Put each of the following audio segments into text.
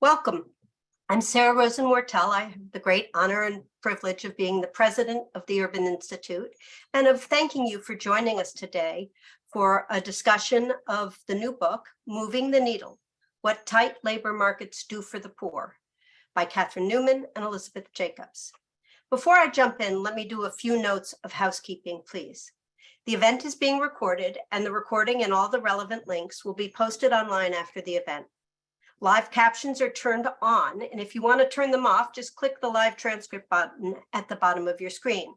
Welcome. I'm Sarah Rosen-Wortel. I have the great honor and privilege of being the president of the Urban Institute and of thanking you for joining us today for a discussion of the new book, Moving the Needle: What Tight Labor Markets Do for the Poor, by Katherine Newman and Elisabeth Jacobs. Before I jump in, let me do a few notes of housekeeping, please. The event is being recorded, and the recording and all the relevant links will be posted online after the event. Live captions are turned on, and if you want to turn them off, just click the live transcript button at the bottom of your screen.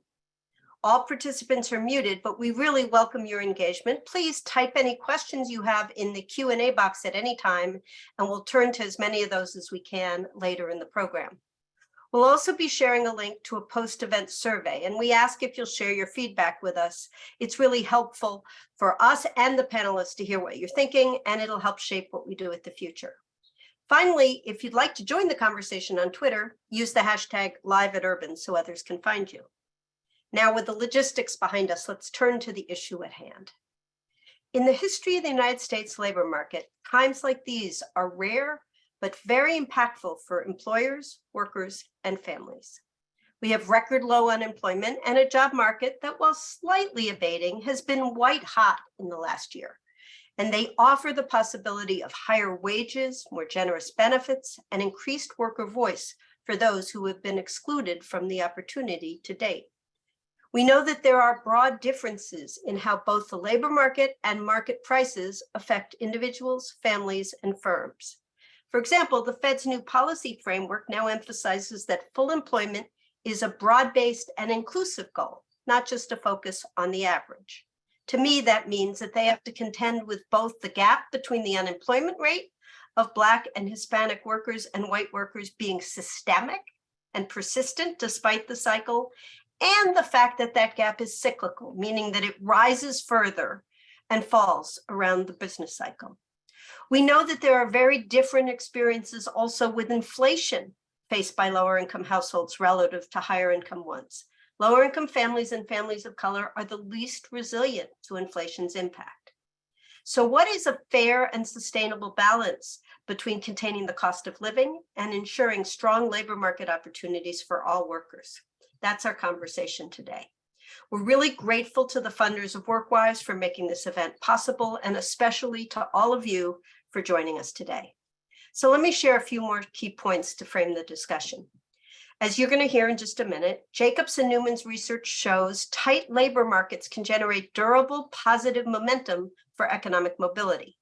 All participants are muted, but we really welcome your engagement. Please type any questions you have in the Q&A box at any time, and we'll turn to as many of those as we can later in the program. We'll also be sharing a link to a post-event survey, and we ask if you'll share your feedback with us. It's really helpful for us and the panelists to hear what you're thinking, and it'll help shape what we do in the future. Finally, if you'd like to join the conversation on Twitter, use the hashtag #LiveAtUrban so others can find you. Now, with the logistics behind us, let's turn to the issue at hand. In the history of the United States labor market, times like these are rare, but very impactful for employers, workers, and families. We have record low unemployment and a job market that, while slightly abating, has been white hot in the last year. And they offer the possibility of higher wages, more generous benefits, and increased worker voice for those who have been excluded from the opportunity to date. We know that there are broad differences in how both the labor market and market prices affect individuals, families, and firms. For example, the Fed's new policy framework now emphasizes that full employment is a broad-based and inclusive goal, not just a focus on the average. To me, that means that they have to contend with both the gap between the unemployment rate of Black and Hispanic workers and white workers being systemic and persistent despite the cycle, and the fact that that gap is cyclical, meaning that it rises further and falls around the business cycle. We know that there are very different experiences also with inflation faced by lower income households relative to higher income ones. Lower income families and families of color are the least resilient to inflation's impact. So what is a fair and sustainable balance between containing the cost of living and ensuring strong labor market opportunities for all workers? That's our conversation today. We're really grateful to the funders of WorkRise for making this event possible, and especially to all of you for joining us today. So let me share a few more key points to frame the discussion. As you're going to hear in just a minute, Jacobs and Newman's research shows tight labor markets can generate durable, positive momentum for economic mobility.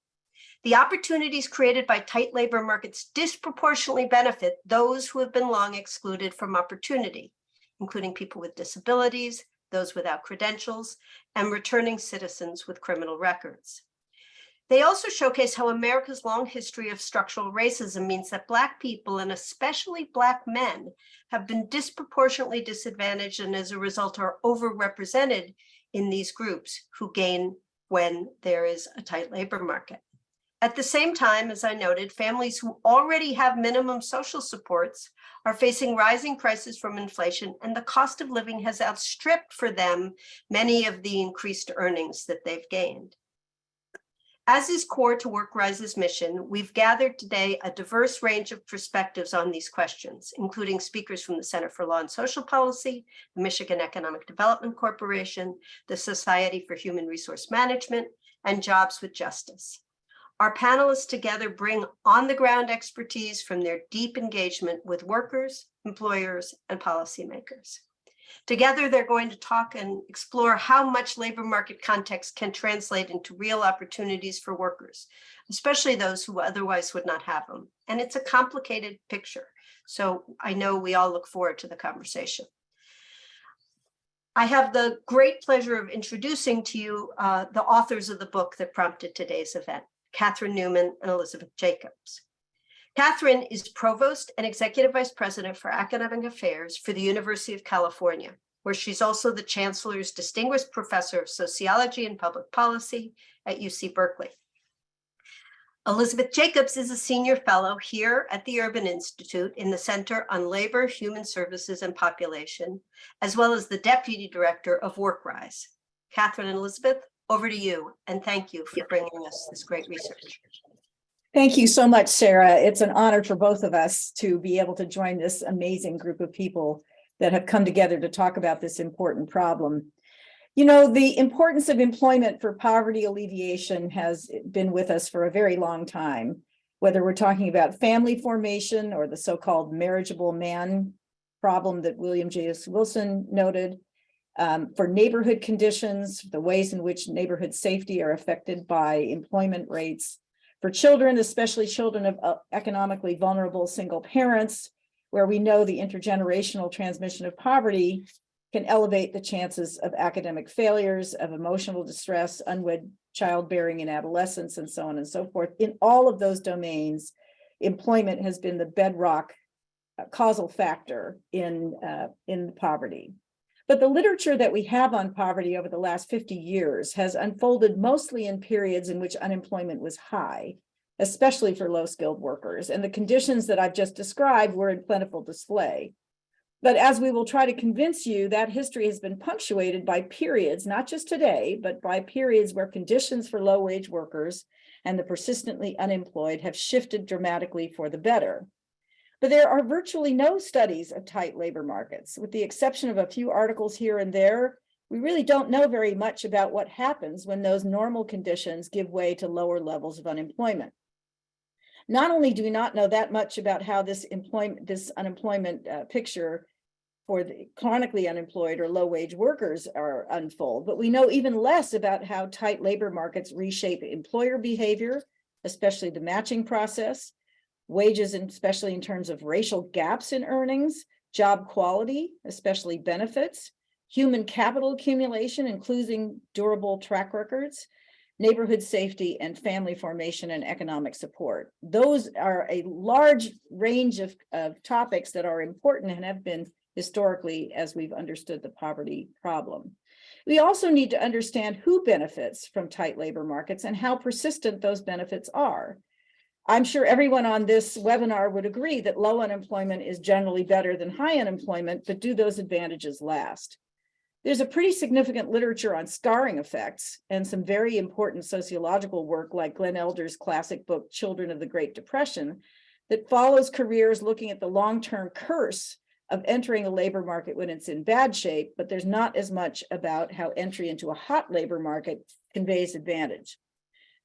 The opportunities created by tight labor markets disproportionately benefit those who have been long excluded from opportunity, including people with disabilities, those without credentials, and returning citizens with criminal records. They also showcase how America's long history of structural racism means that Black people, and especially Black men, have been disproportionately disadvantaged and as a result are overrepresented in these groups who gain when there is a tight labor market. At the same time, as I noted, families who already have minimum social supports are facing rising prices from inflation, and the cost of living has outstripped for them many of the increased earnings that they've gained. As is core to WorkRise's mission, we've gathered today a diverse range of perspectives on these questions, including speakers from the Center for Law and Social Policy, the Michigan Economic Development Corporation, the Society for Human Resource Management, and Jobs with Justice. Our panelists together bring on-the-ground expertise from their deep engagement with workers, employers, and policymakers. Together, they're going to talk and explore how much labor market context can translate into real opportunities for workers, especially those who otherwise would not have them. And it's a complicated picture, so I know we all look forward to the conversation. I have the great pleasure of introducing to you the authors of the book that prompted today's event, Katherine Newman and Elisabeth Jacobs. Katherine is Provost and Executive Vice President for Academic Affairs for the University of California, where she's also the Chancellor's Distinguished Professor of Sociology and Public Policy at UC Berkeley. Elisabeth Jacobs is a Senior Fellow here at the Urban Institute in the Center on Labor, Human Services, and Population, as well as the Deputy Director of WorkRise. Katherine and Elisabeth, over to you, and thank you for bringing us this great research. Thank you so much, Sarah. It's an honor for both of us to be able to join this amazing group of people that have come together to talk about this important problem. You know, the importance of employment for poverty alleviation has been with us for a very long time, whether we're talking about family formation or the so-called marriageable man problem that William J.S. Wilson noted, for neighborhood conditions, the ways in which neighborhood safety are affected by employment rates, for children, especially children of economically vulnerable single parents, where we know the intergenerational transmission of poverty can elevate the chances of academic failures, of emotional distress, unwed childbearing in adolescence, and so on and so forth. In all of those domains, employment has been the bedrock causal factor in poverty. But the literature that we have on poverty over the last 50 years has unfolded mostly in periods in which unemployment was high, especially for low-skilled workers, and the conditions that I've just described were in plentiful display. But as we will try to convince you, that history has been punctuated by periods, not just today, but by periods where conditions for low-wage workers and the persistently unemployed have shifted dramatically for the better. But there are virtually no studies of tight labor markets. With the exception of a few articles here and there, we really don't know very much about what happens when those normal conditions give way to lower levels of unemployment. Not only do we not know that much about how this unemployment picture for the chronically unemployed or low-wage workers are unfold, but we know even less about how tight labor markets reshape employer behavior, especially the matching process, wages, and especially in terms of racial gaps in earnings, job quality, especially benefits, human capital accumulation, including durable track records, neighborhood safety, and family formation and economic support. Those are a large range of topics that are important and have been historically as we've understood the poverty problem. We also need to understand who benefits from tight labor markets and how persistent those benefits are. I'm sure everyone on this webinar would agree that low unemployment is generally better than high unemployment, but do those advantages last? There's a pretty significant literature on scarring effects and some very important sociological work like Glenn Elder's classic book, Children of the Great Depression, that follows careers looking at the long-term curse of entering a labor market when it's in bad shape, but there's not as much about how entry into a hot labor market conveys advantage.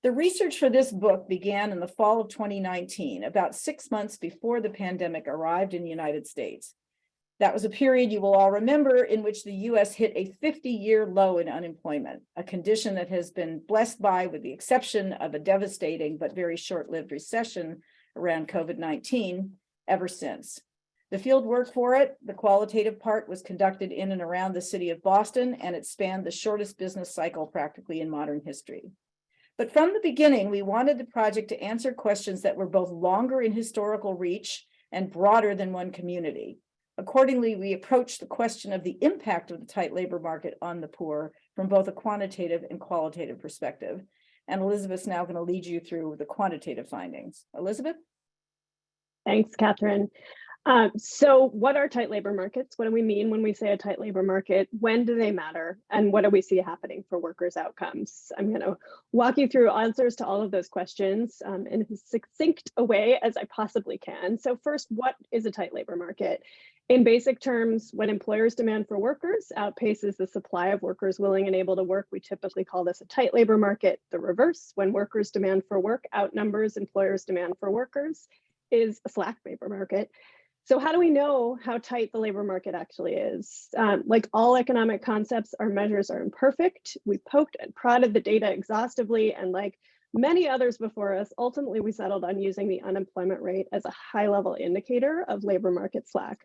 The research for this book began in the fall of 2019, about 6 months before the pandemic arrived in the United States. That was a period you will all remember in which the US hit a 50-year low in unemployment, a condition that has been blessed by, with the exception of a devastating but very short-lived recession around COVID-19, ever since. The field work for it, the qualitative part, was conducted in and around the city of Boston, and it spanned the shortest business cycle practically in modern history. But from the beginning, we wanted the project to answer questions that were both longer in historical reach and broader than one community. Accordingly, we approached the question of the impact of the tight labor market on the poor from both a quantitative and qualitative perspective. And Elisabeth's now going to lead you through the quantitative findings. Elisabeth? Thanks, Katherine. So what are tight labor markets? What do we mean when we say a tight labor market? When do they matter? And what do we see happening for workers' outcomes? I'm going to walk you through answers to all of those questions in as succinct a way as I possibly can. So first, what is a tight labor market? In basic terms, when employers' demand for workers outpaces the supply of workers willing and able to work, we typically call this a tight labor market. The reverse, when workers' demand for work outnumbers employers' demand for workers, is a slack labor market. So how do we know how tight the labor market actually is? Like all economic concepts, our measures are imperfect. We poked and prodded the data exhaustively, and like many others before us, ultimately we settled on using the unemployment rate as a high-level indicator of labor market slack.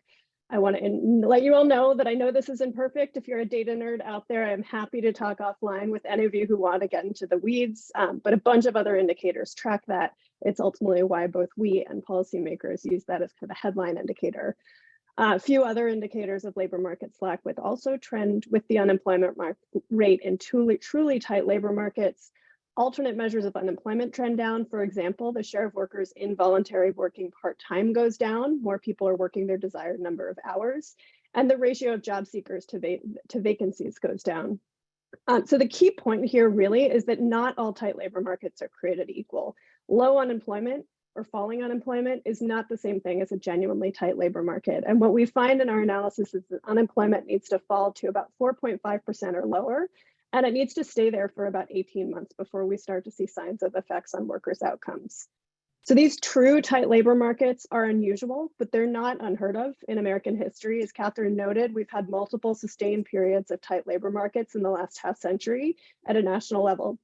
I want to let you all know that I know this is imperfect. If you're a data nerd out there, I'm happy to talk offline with any of you who want to get into the weeds, but a bunch of other indicators track that. It's ultimately why both we and policymakers use that as kind of a headline indicator. A few other indicators of labor market slack would also trend with the unemployment rate in truly tight labor markets. Alternate measures of unemployment trend down. For example, the share of workers involuntary working part-time goes down. More people are working their desired number of hours. And the ratio of job seekers to vacancies goes down. So the key point here really is that not all tight labor markets are created equal. Low unemployment or falling unemployment is not the same thing as a genuinely tight labor market. And what we find in our analysis is that unemployment needs to fall to about 4.5% or lower, and it needs to stay there for about 18 months before we start to see signs of effects on workers' outcomes. So these true tight labor markets are unusual, but they're not unheard of in American history. As Katherine noted, we've had multiple sustained periods of tight labor markets in the last half century at a national level.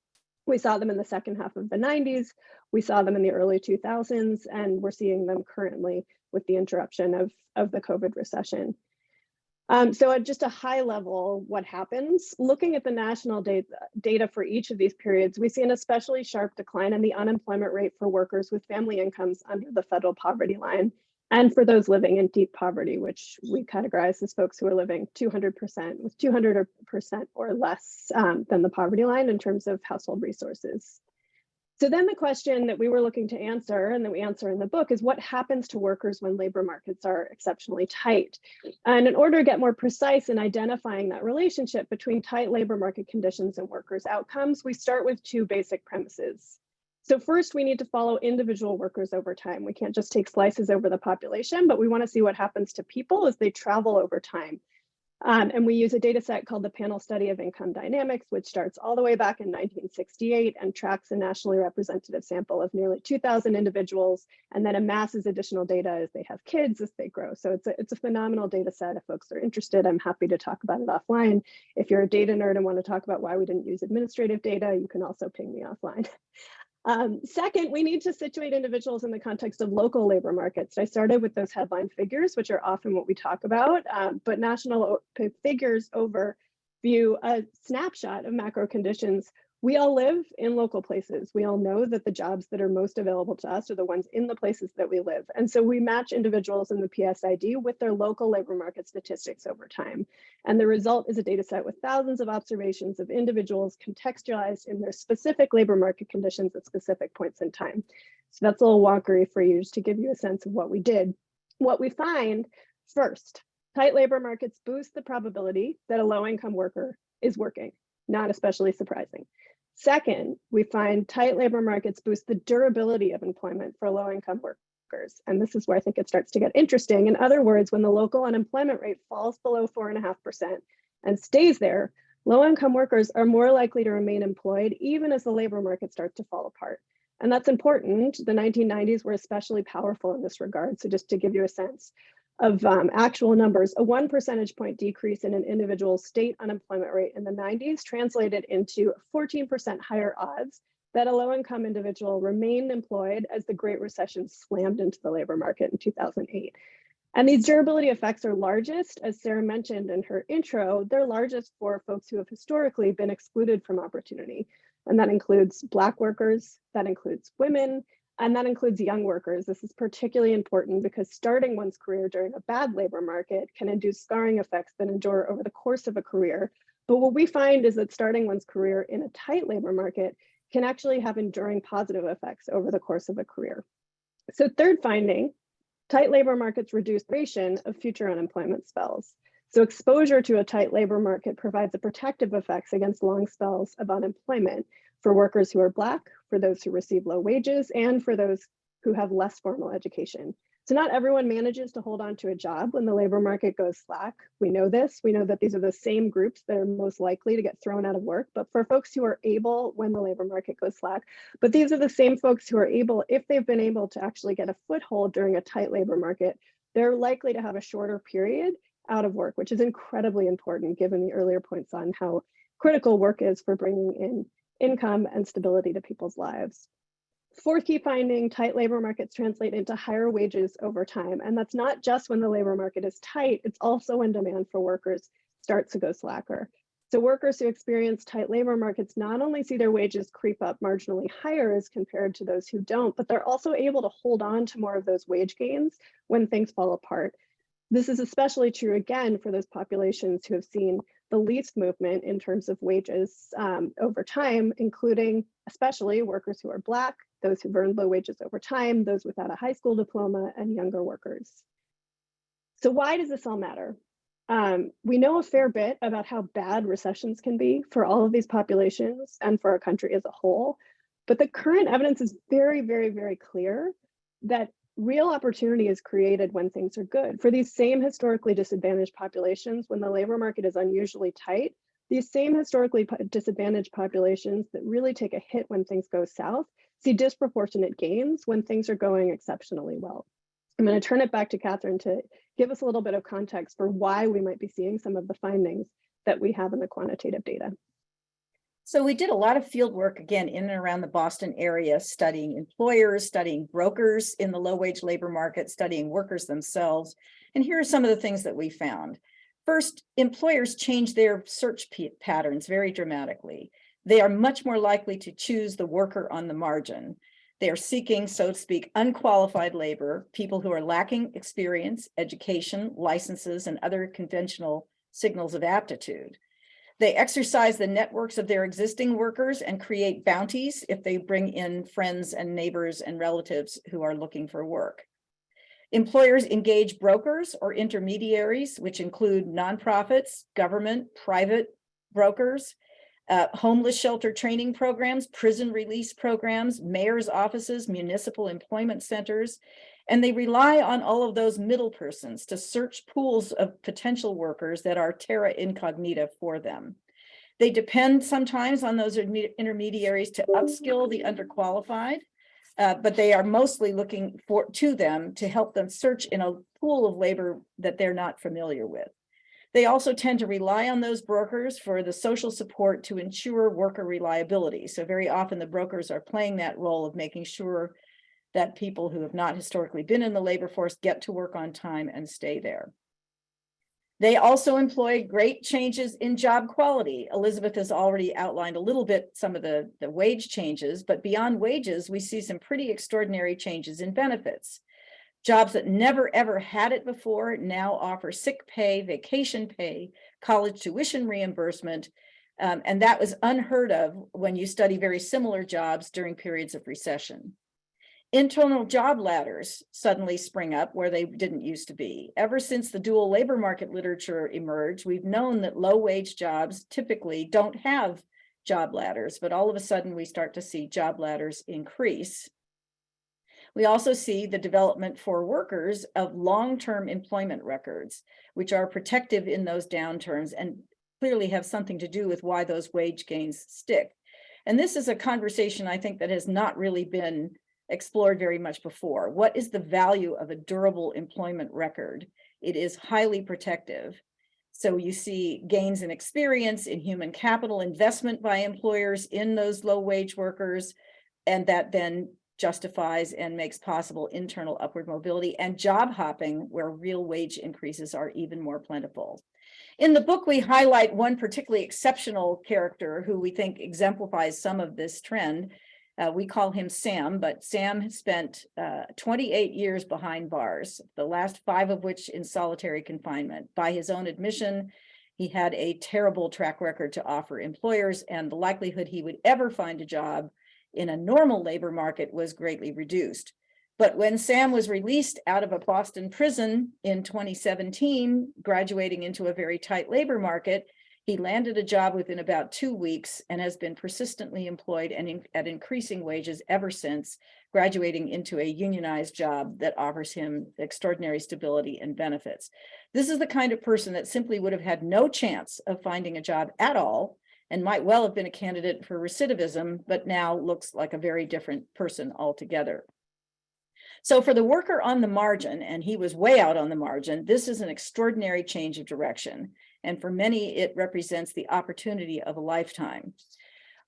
We saw them in the second half of the 90s, we saw them in the early 2000s, and we're seeing them currently with the interruption of the COVID recession. So at just a high level, what happens? Looking at the national data for each of these periods, we see an especially sharp decline in the unemployment rate for workers with family incomes under the federal poverty line, and for those living in deep poverty, which we categorize as folks who are living 200% with 200% or less than the poverty line in terms of household resources. So then the question that we were looking to answer, and that we answer in the book, is what happens to workers when labor markets are exceptionally tight? And in order to get more precise in identifying that relationship between tight labor market conditions and workers' outcomes, we start with two basic premises. So first, we need to follow individual workers over time. We can't just take slices over the population, but we want to see what happens to people as they travel over time. And we use a data set called the Panel Study of Income Dynamics, which starts all the way back in 1968 and tracks a nationally representative sample of nearly 2,000 individuals, and then amasses additional data as they have kids, as they grow. So it's a phenomenal data set. If folks are interested, I'm happy to talk about it offline. If you're a data nerd and want to talk about why we didn't use administrative data, you can also ping me offline. Second, we need to situate individuals in the context of local labor markets. I started with those headline figures, which are often what we talk about, but national figures overview a snapshot of macro conditions. We all live in local places. We all know that the jobs that are most available to us are the ones in the places that we live. And so we match individuals in the PSID with their local labor market statistics over time. And the result is a data set with thousands of observations of individuals contextualized in their specific labor market conditions at specific points in time. So that's a little wonkery for you, just to give you a sense of what we did. What we find, first, tight labor markets boost the probability that a low-income worker is working, not especially surprising. Second, we find tight labor markets boost the durability of employment for low-income workers. And this is where I think it starts to get interesting. In other words, when the local unemployment rate falls below 4.5% and stays there, low-income workers are more likely to remain employed even as the labor market starts to fall apart. And that's important. The 1990s were especially powerful in this regard. So just to give you a sense of actual numbers, a 1 percentage point decrease in an individual's state unemployment rate in the 90s translated into 14% higher odds that a low-income individual remained employed as the Great Recession slammed into the labor market in 2008. And these durability effects are largest, as Sarah mentioned in her intro, they're largest for folks who have historically been excluded from opportunity. And that includes Black workers, that includes women, and that includes young workers. This is particularly important because starting one's career during a bad labor market can induce scarring effects that endure over the course of a career. But what we find is that starting one's career in a tight labor market can actually have enduring positive effects over the course of a career. So third finding, tight labor markets reduce the duration of future unemployment spells. So exposure to a tight labor market provides a protective effects against long spells of unemployment for workers who are Black, for those who receive low wages, and for those who have less formal education. So not everyone manages to hold on to a job when the labor market goes slack. We know this. We know that these are the same groups that are most likely to get thrown out of work, but for folks who are able when the labor market goes slack, but these are the same folks who are able, if they've been able to actually get a foothold during a tight labor market, they're likely to have a shorter period out of work, which is incredibly important given the earlier points on how critical work is for bringing in income and stability to people's lives. Fourth key finding, tight labor markets translate into higher wages over time. And that's not just when the labor market is tight, it's also when demand for workers starts to go slacker. So workers who experience tight labor markets not only see their wages creep up marginally higher as compared to those who don't, but they're also able to hold on to more of those wage gains when things fall apart. This is especially true, again, for those populations who have seen the least movement in terms of wages over time, including especially workers who are Black, those who've earned low wages over time, those without a high school diploma, and younger workers. So why does this all matter? We know a fair bit about how bad recessions can be for all of these populations and for our country as a whole. But the current evidence is very, very, very clear that real opportunity is created when things are good. For these same historically disadvantaged populations, when the labor market is unusually tight, these same historically disadvantaged populations that really take a hit when things go south see disproportionate gains when things are going exceptionally well. I'm going to turn it back to Katherine to give us a little bit of context for why we might be seeing some of the findings that we have in the quantitative data. So we did a lot of field work, again, in and around the Boston area, studying employers, studying brokers in the low-wage labor market, studying workers themselves. And here are some of the things that we found. First, employers change their search patterns very dramatically. They are much more likely to choose the worker on the margin. They are seeking, so to speak, unqualified labor, people who are lacking experience, education, licenses, and other conventional signals of aptitude. They exercise the networks of their existing workers and create bounties if they bring in friends and neighbors and relatives who are looking for work. Employers engage brokers or intermediaries, which include nonprofits, government, private brokers, homeless shelter training programs, prison release programs, mayor's offices, municipal employment centers, and they rely on all of those middle persons to search pools of potential workers that are terra incognita for them. They depend sometimes on those intermediaries to upskill the underqualified, but they are mostly looking to them to help them search in a pool of labor that they're not familiar with. They also tend to rely on those brokers for the social support to ensure worker reliability. So very often the brokers are playing that role of making sure that people who have not historically been in the labor force get to work on time and stay there. They also employ great changes in job quality. Elisabeth has already outlined a little bit some of the wage changes, but beyond wages, we see some pretty extraordinary changes in benefits. Jobs that never ever had it before now offer sick pay, vacation pay, college tuition reimbursement, and that was unheard of when you study very similar jobs during periods of recession. Internal job ladders suddenly spring up where they didn't used to be. Ever since the dual labor market literature emerged, we've known that low-wage jobs typically don't have job ladders, but all of a sudden we start to see job ladders increase. We also see the development for workers of long-term employment records, which are protective in those downturns and clearly have something to do with why those wage gains stick. And this is a conversation I think that has not really been explored very much before. What is the value of a durable employment record? It is highly protective. So you see gains in experience, in human capital investment by employers in those low-wage workers, and that then justifies and makes possible internal upward mobility and job hopping where real wage increases are even more plentiful. In the book, we highlight one particularly exceptional character who we think exemplifies some of this trend. We call him Sam, but Sam has spent 28 years behind bars, the last 5 of which in solitary confinement. By his own admission, he had a terrible track record to offer employers, and the likelihood he would ever find a job in a normal labor market was greatly reduced. But when Sam was released out of a Boston prison in 2017, graduating into a very tight labor market, he landed a job within about 2 weeks and has been persistently employed and at increasing wages ever since, graduating into a unionized job that offers him extraordinary stability and benefits. This is the kind of person that simply would have had no chance of finding a job at all and might well have been a candidate for recidivism, but now looks like a very different person altogether. So for the worker on the margin, and he was way out on the margin, this is an extraordinary change of direction. And for many, it represents the opportunity of a lifetime.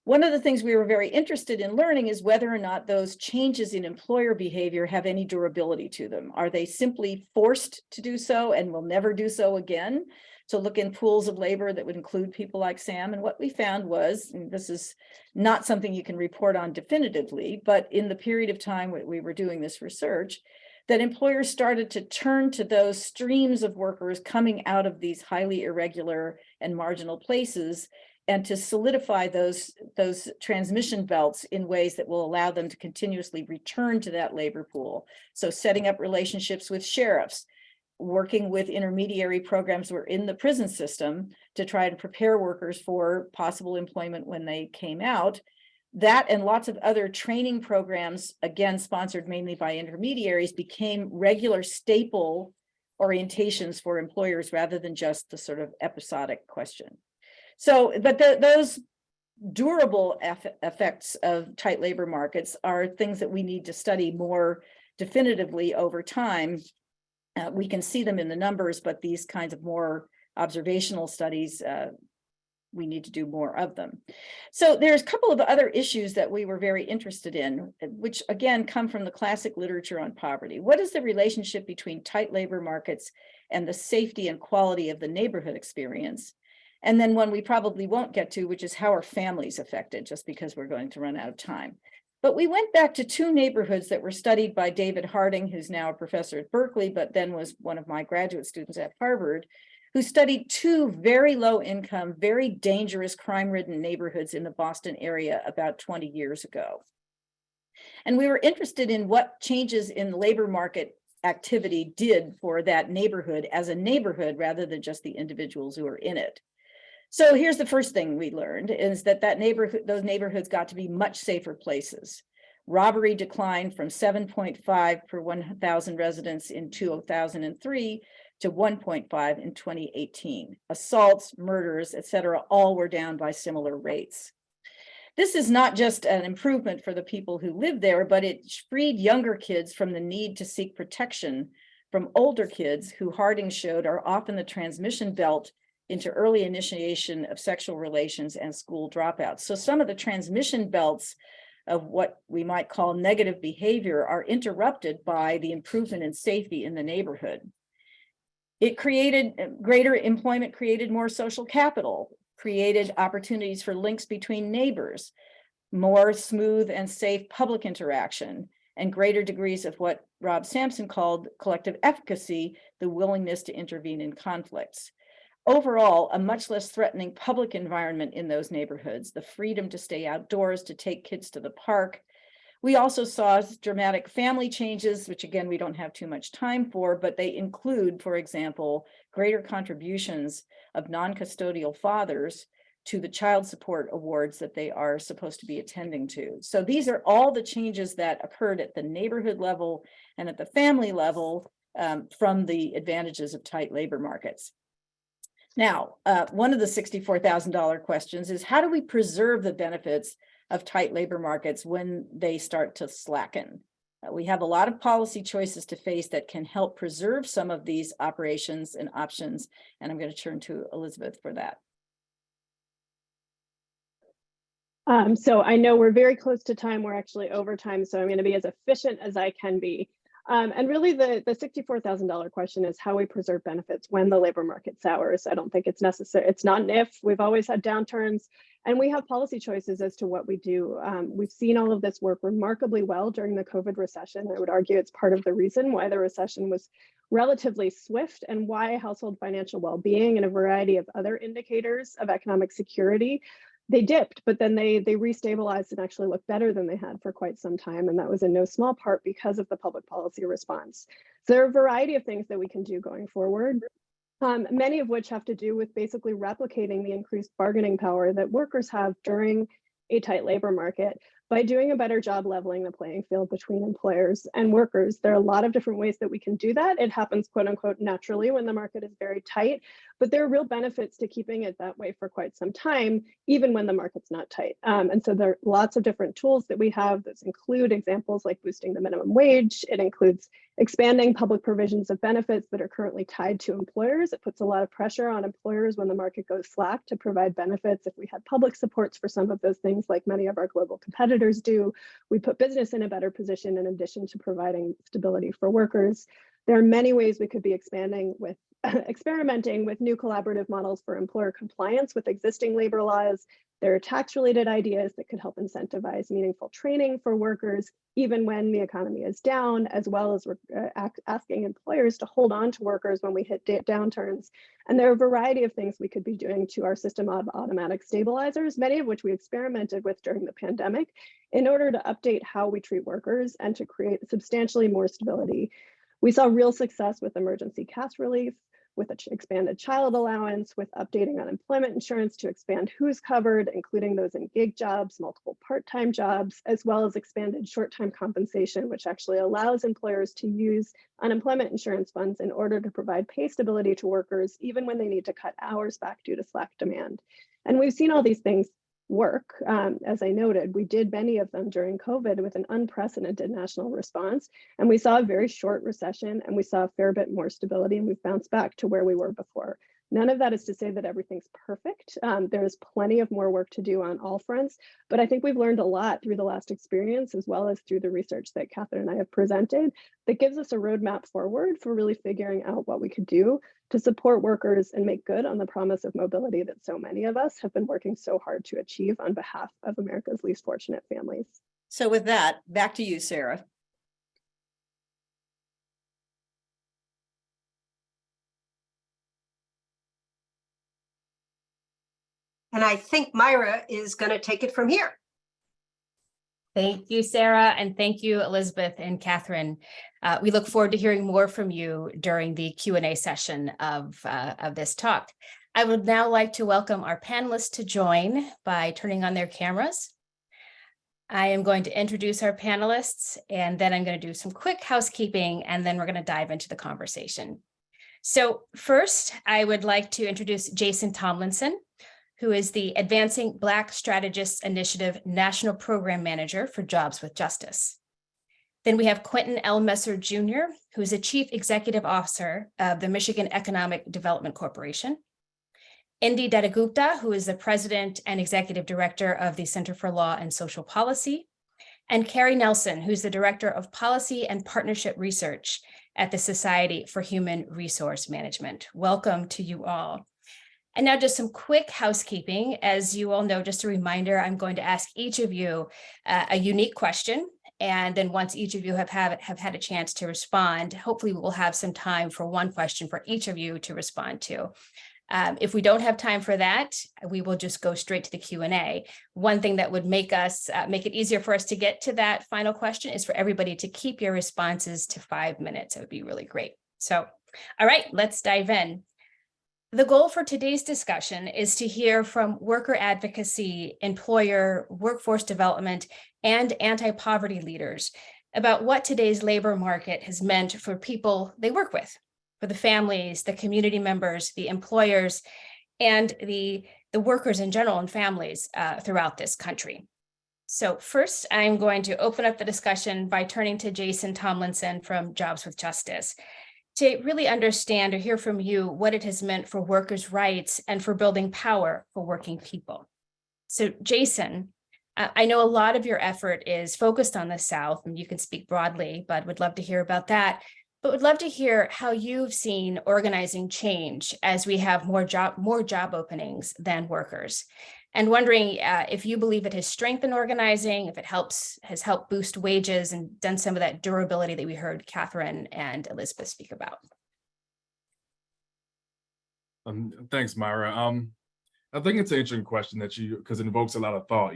One of the things we were very interested in learning is whether or not those changes in employer behavior have any durability to them. Are they simply forced to do so and will never do so again? To look in pools of labor that would include people like Sam. And what we found was, and this is not something you can report on definitively, but in the period of time we were doing this research, that employers started to turn to those streams of workers coming out of these highly irregular and marginal places and to solidify those transmission belts in ways that will allow them to continuously return to that labor pool. So setting up relationships with sheriffs, working with intermediary programs that were in the prison system to try and prepare workers for possible employment when they came out, That and lots of other training programs, again, sponsored mainly by intermediaries, became regular staple orientations for employers rather than just the sort of episodic question. So, but those durable effects of tight labor markets are things that we need to study more definitively over time. We can see them in the numbers, but these kinds of more observational studies, we need to do more of them. So there's a couple of other issues that we were very interested in, which again come from the classic literature on poverty. What is the relationship between tight labor markets and the safety and quality of the neighborhood experience? And then one we probably won't get to, which is how are families affected, just because we're going to run out of time. But we went back to two neighborhoods that were studied by David Harding, who's now a professor at Berkeley, but then was one of my graduate students at Harvard, who studied two very low income, very dangerous crime-ridden neighborhoods in the Boston area about 20 years ago. And we were interested in what changes in labor market activity did for that neighborhood as a neighborhood rather than just the individuals who are in it. So here's the first thing we learned is that those neighborhoods got to be much safer places. Robbery declined from 7.5 per 1,000 residents in 2003 to 1.5 in 2018. Assaults, murders, et cetera, all were down by similar rates. This is not just an improvement for the people who live there, but it freed younger kids from the need to seek protection from older kids who Harding showed are often the transmission belt into early initiation of sexual relations and school dropouts. So some of the transmission belts of what we might call negative behavior are interrupted by the improvement in safety in the neighborhood. It created greater employment, created more social capital, created opportunities for links between neighbors, more smooth and safe public interaction, and greater degrees of what Rob Sampson called collective efficacy, the willingness to intervene in conflicts. Overall, a much less threatening public environment in those neighborhoods, the freedom to stay outdoors, to take kids to the park. We also saw dramatic family changes, which again, we don't have too much time for, but they include, for example, greater contributions of non-custodial fathers to the child support awards that they are supposed to be attending to. So these are all the changes that occurred at the neighborhood level and at the family level from the advantages of tight labor markets. Now, one of the $64,000 questions is how do we preserve the benefits of tight labor markets when they start to slacken? We have a lot of policy choices to face that can help preserve some of these operations and options, and I'm going to turn to Elisabeth for that. So I know we're very close to time. We're actually over time, so I'm going to be as efficient as I can be. And really the $64,000 question is how we preserve benefits when the labor market sours. I don't think it's necessary. It's not an if. We've always had downturns, and we have policy choices as to what we do. We've seen all of this work remarkably well during the COVID recession. I would argue it's part of the reason why the recession was relatively swift and why household financial well-being and a variety of other indicators of economic security, they dipped, but then they restabilized and actually looked better than they had for quite some time. And that was in no small part because of the public policy response. So there are a variety of things that we can do going forward, many of which have to do with basically replicating the increased bargaining power that workers have during a tight labor market by doing a better job leveling the playing field between employers and workers. There are a lot of different ways that we can do that. It happens, quote unquote, naturally when the market is very tight, but there are real benefits to keeping it that way for quite some time, even when the market's not tight. And so there are lots of different tools that we have that include examples like boosting the minimum wage. It includes expanding public provisions of benefits that are currently tied to employers. It puts a lot of pressure on employers when the market goes slack to provide benefits. If we had public supports for some of those things, like many of our global competitors do, we put business in a better position in addition to providing stability for workers. There are many ways we could be expanding with experimenting with new collaborative models for employer compliance with existing labor laws. There are tax-related ideas that could help incentivize meaningful training for workers, even when the economy is down, as well as asking employers to hold on to workers when we hit downturns. And there are a variety of things we could be doing to our system of automatic stabilizers, many of which we experimented with during the pandemic, in order to update how we treat workers and to create substantially more stability. We saw real success with emergency cash relief. with an expanded child allowance, with updating unemployment insurance to expand who's covered, including those in gig jobs, multiple part-time jobs, as well as expanded short-time compensation, which actually allows employers to use unemployment insurance funds in order to provide pay stability to workers, even when they need to cut hours back due to slack demand. And we've seen all these things work. As I noted, we did many of them during COVID with an unprecedented national response, and we saw a very short recession, and we saw a fair bit more stability, and we've bounced back to where we were before. None of that is to say that everything's perfect. There's plenty of more work to do on all fronts, but I think we've learned a lot through the last experience, as well as through the research that Katherine and I have presented, that gives us a roadmap forward for really figuring out what we could do to support workers and make good on the promise of mobility that so many of us have been working so hard to achieve on behalf of America's least fortunate families. So with that, back to you, Sarah. And I think Myra is going to take it from here. Thank you, Sarah, and thank you, Elisabeth and Katherine. We look forward to hearing more from you during the Q&A session of this talk. I would now like to welcome our panelists to join by turning on their cameras. I am going to introduce our panelists, and then I'm going to do some quick housekeeping, and then we're going to dive into the conversation. So first, I would like to introduce Jason Tomlinson, who is the Advancing Black Strategists Initiative National Program Manager for Jobs with Justice. Then we have Quentin L. Messer Jr., who is the Chief Executive Officer of the Michigan Economic Development Corporation. Indy Dattagupta, who is the President and Executive Director of the Center for Law and Social Policy. And Carrie Nelson, who's the Director of Policy and Partnership Research at the Society for Human Resource Management. Welcome to you all. And now just some quick housekeeping. As you all know, just a reminder, I'm going to ask each of you a unique question. And then once each of you have had a chance to respond, hopefully we will have some time for one question for each of you to respond to. If we don't have time for that, we will just go straight to the Q&A. One thing that would make it easier for us to get to that final question is for everybody to keep your responses to 5 minutes. It would be really great. So, all right, let's dive in. The goal for today's discussion is to hear from worker advocacy, employer, workforce development, and anti-poverty leaders about what today's labor market has meant for people they work with, for the families, the community members, the employers, and the workers in general and families throughout this country. So first, I'm going to open up the discussion by turning to Jason Tomlinson from Jobs with Justice to really understand or hear from you what it has meant for workers' rights and for building power for working people. So Jason, I know a lot of your effort is focused on the South, and you can speak broadly, but would love to hear about that. But would love to hear how you've seen organizing change as we have more job openings than workers. And wondering if you believe it has strengthened organizing, if it has helped boost wages and done some of that durability that we heard Katherine and Elisabeth speak about. Thanks, Myra. I think it's an interesting question because it invokes a lot of thought,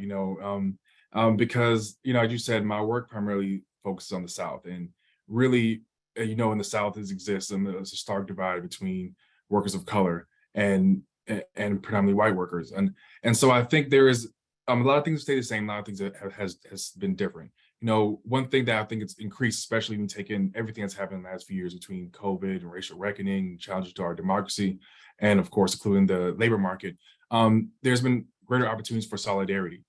because, as you said, my work primarily focuses on the South, and really, in the South exists there's a stark divide between workers of color and predominantly white workers. And so I think there is a lot of things stay the same, a lot of things that has been different. One thing that I think it's increased, especially when taking everything that's happened in the last few years between COVID and racial reckoning, challenges to our democracy, and of course, including the labor market, there's been greater opportunities for solidarity.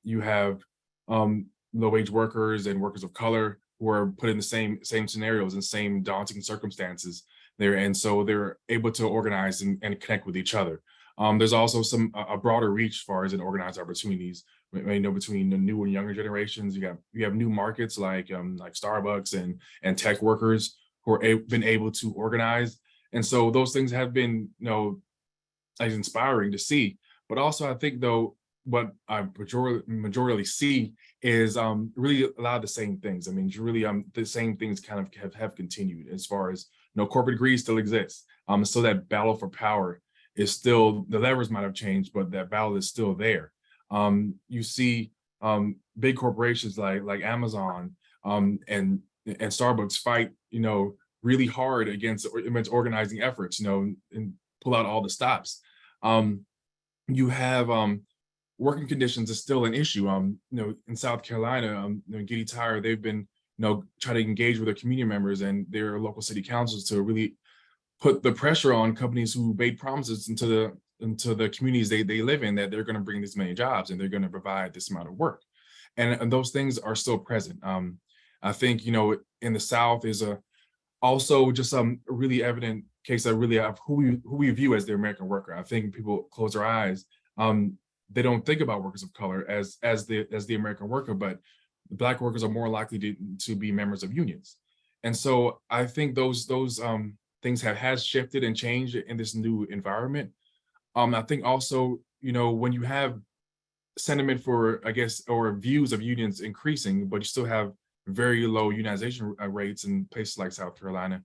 You have low-wage workers and workers of color who are put in the same scenarios and same daunting circumstances there, and so they're able to organize and connect with each other. There's also a broader reach as far as in organized opportunities. Between the new and younger generations, you have new markets like Starbucks and tech workers who are been able to organize, and so those things have been inspiring to see. But also, I think though what I majorly see is really a lot of the same things. Really the same things kind of have continued as far as corporate greed still exists. So that battle for power is still, the levers might have changed, but that battle is still there. You see big corporations like Amazon and Starbucks fight really hard against organizing efforts, and pull out all the stops. You have working conditions is still an issue. In South Carolina, Giddy Tire, they've been, try to engage with their community members and their local city councils to really put the pressure on companies who made promises into the communities they live in, that they're going to bring this many jobs and they're going to provide this amount of work. And those things are still present. I think, in the South is also just a really evident case of really of who we view as the American worker. I think people close their eyes. They don't think about workers of color as the American worker, but Black workers are more likely to be members of unions. And so I think those things has shifted and changed in this new environment. I think also, when you have sentiment for, I guess, or views of unions increasing, but you still have very low unionization rates in places like South Carolina,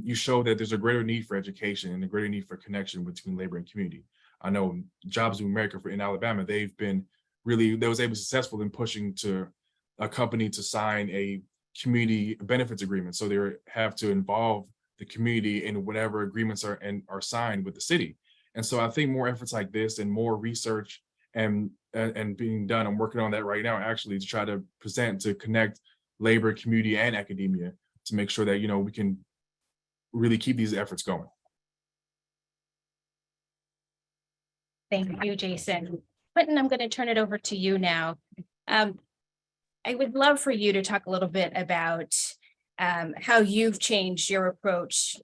you show that there's a greater need for education and a greater need for connection between labor and community. I know Jobs of America in Alabama, they was able to be successful in pushing to a company to sign a community benefits agreement. So they have to involve the community in whatever agreements are signed with the city. And so I think more efforts like this and more research and being done, I'm working on that right now, actually, to try to connect labor, community, and academia to make sure that, we can really keep these efforts going. Thank you, Jason. Quentin, I'm going to turn it over to you now. I would love for you to talk a little bit about how you've changed your approach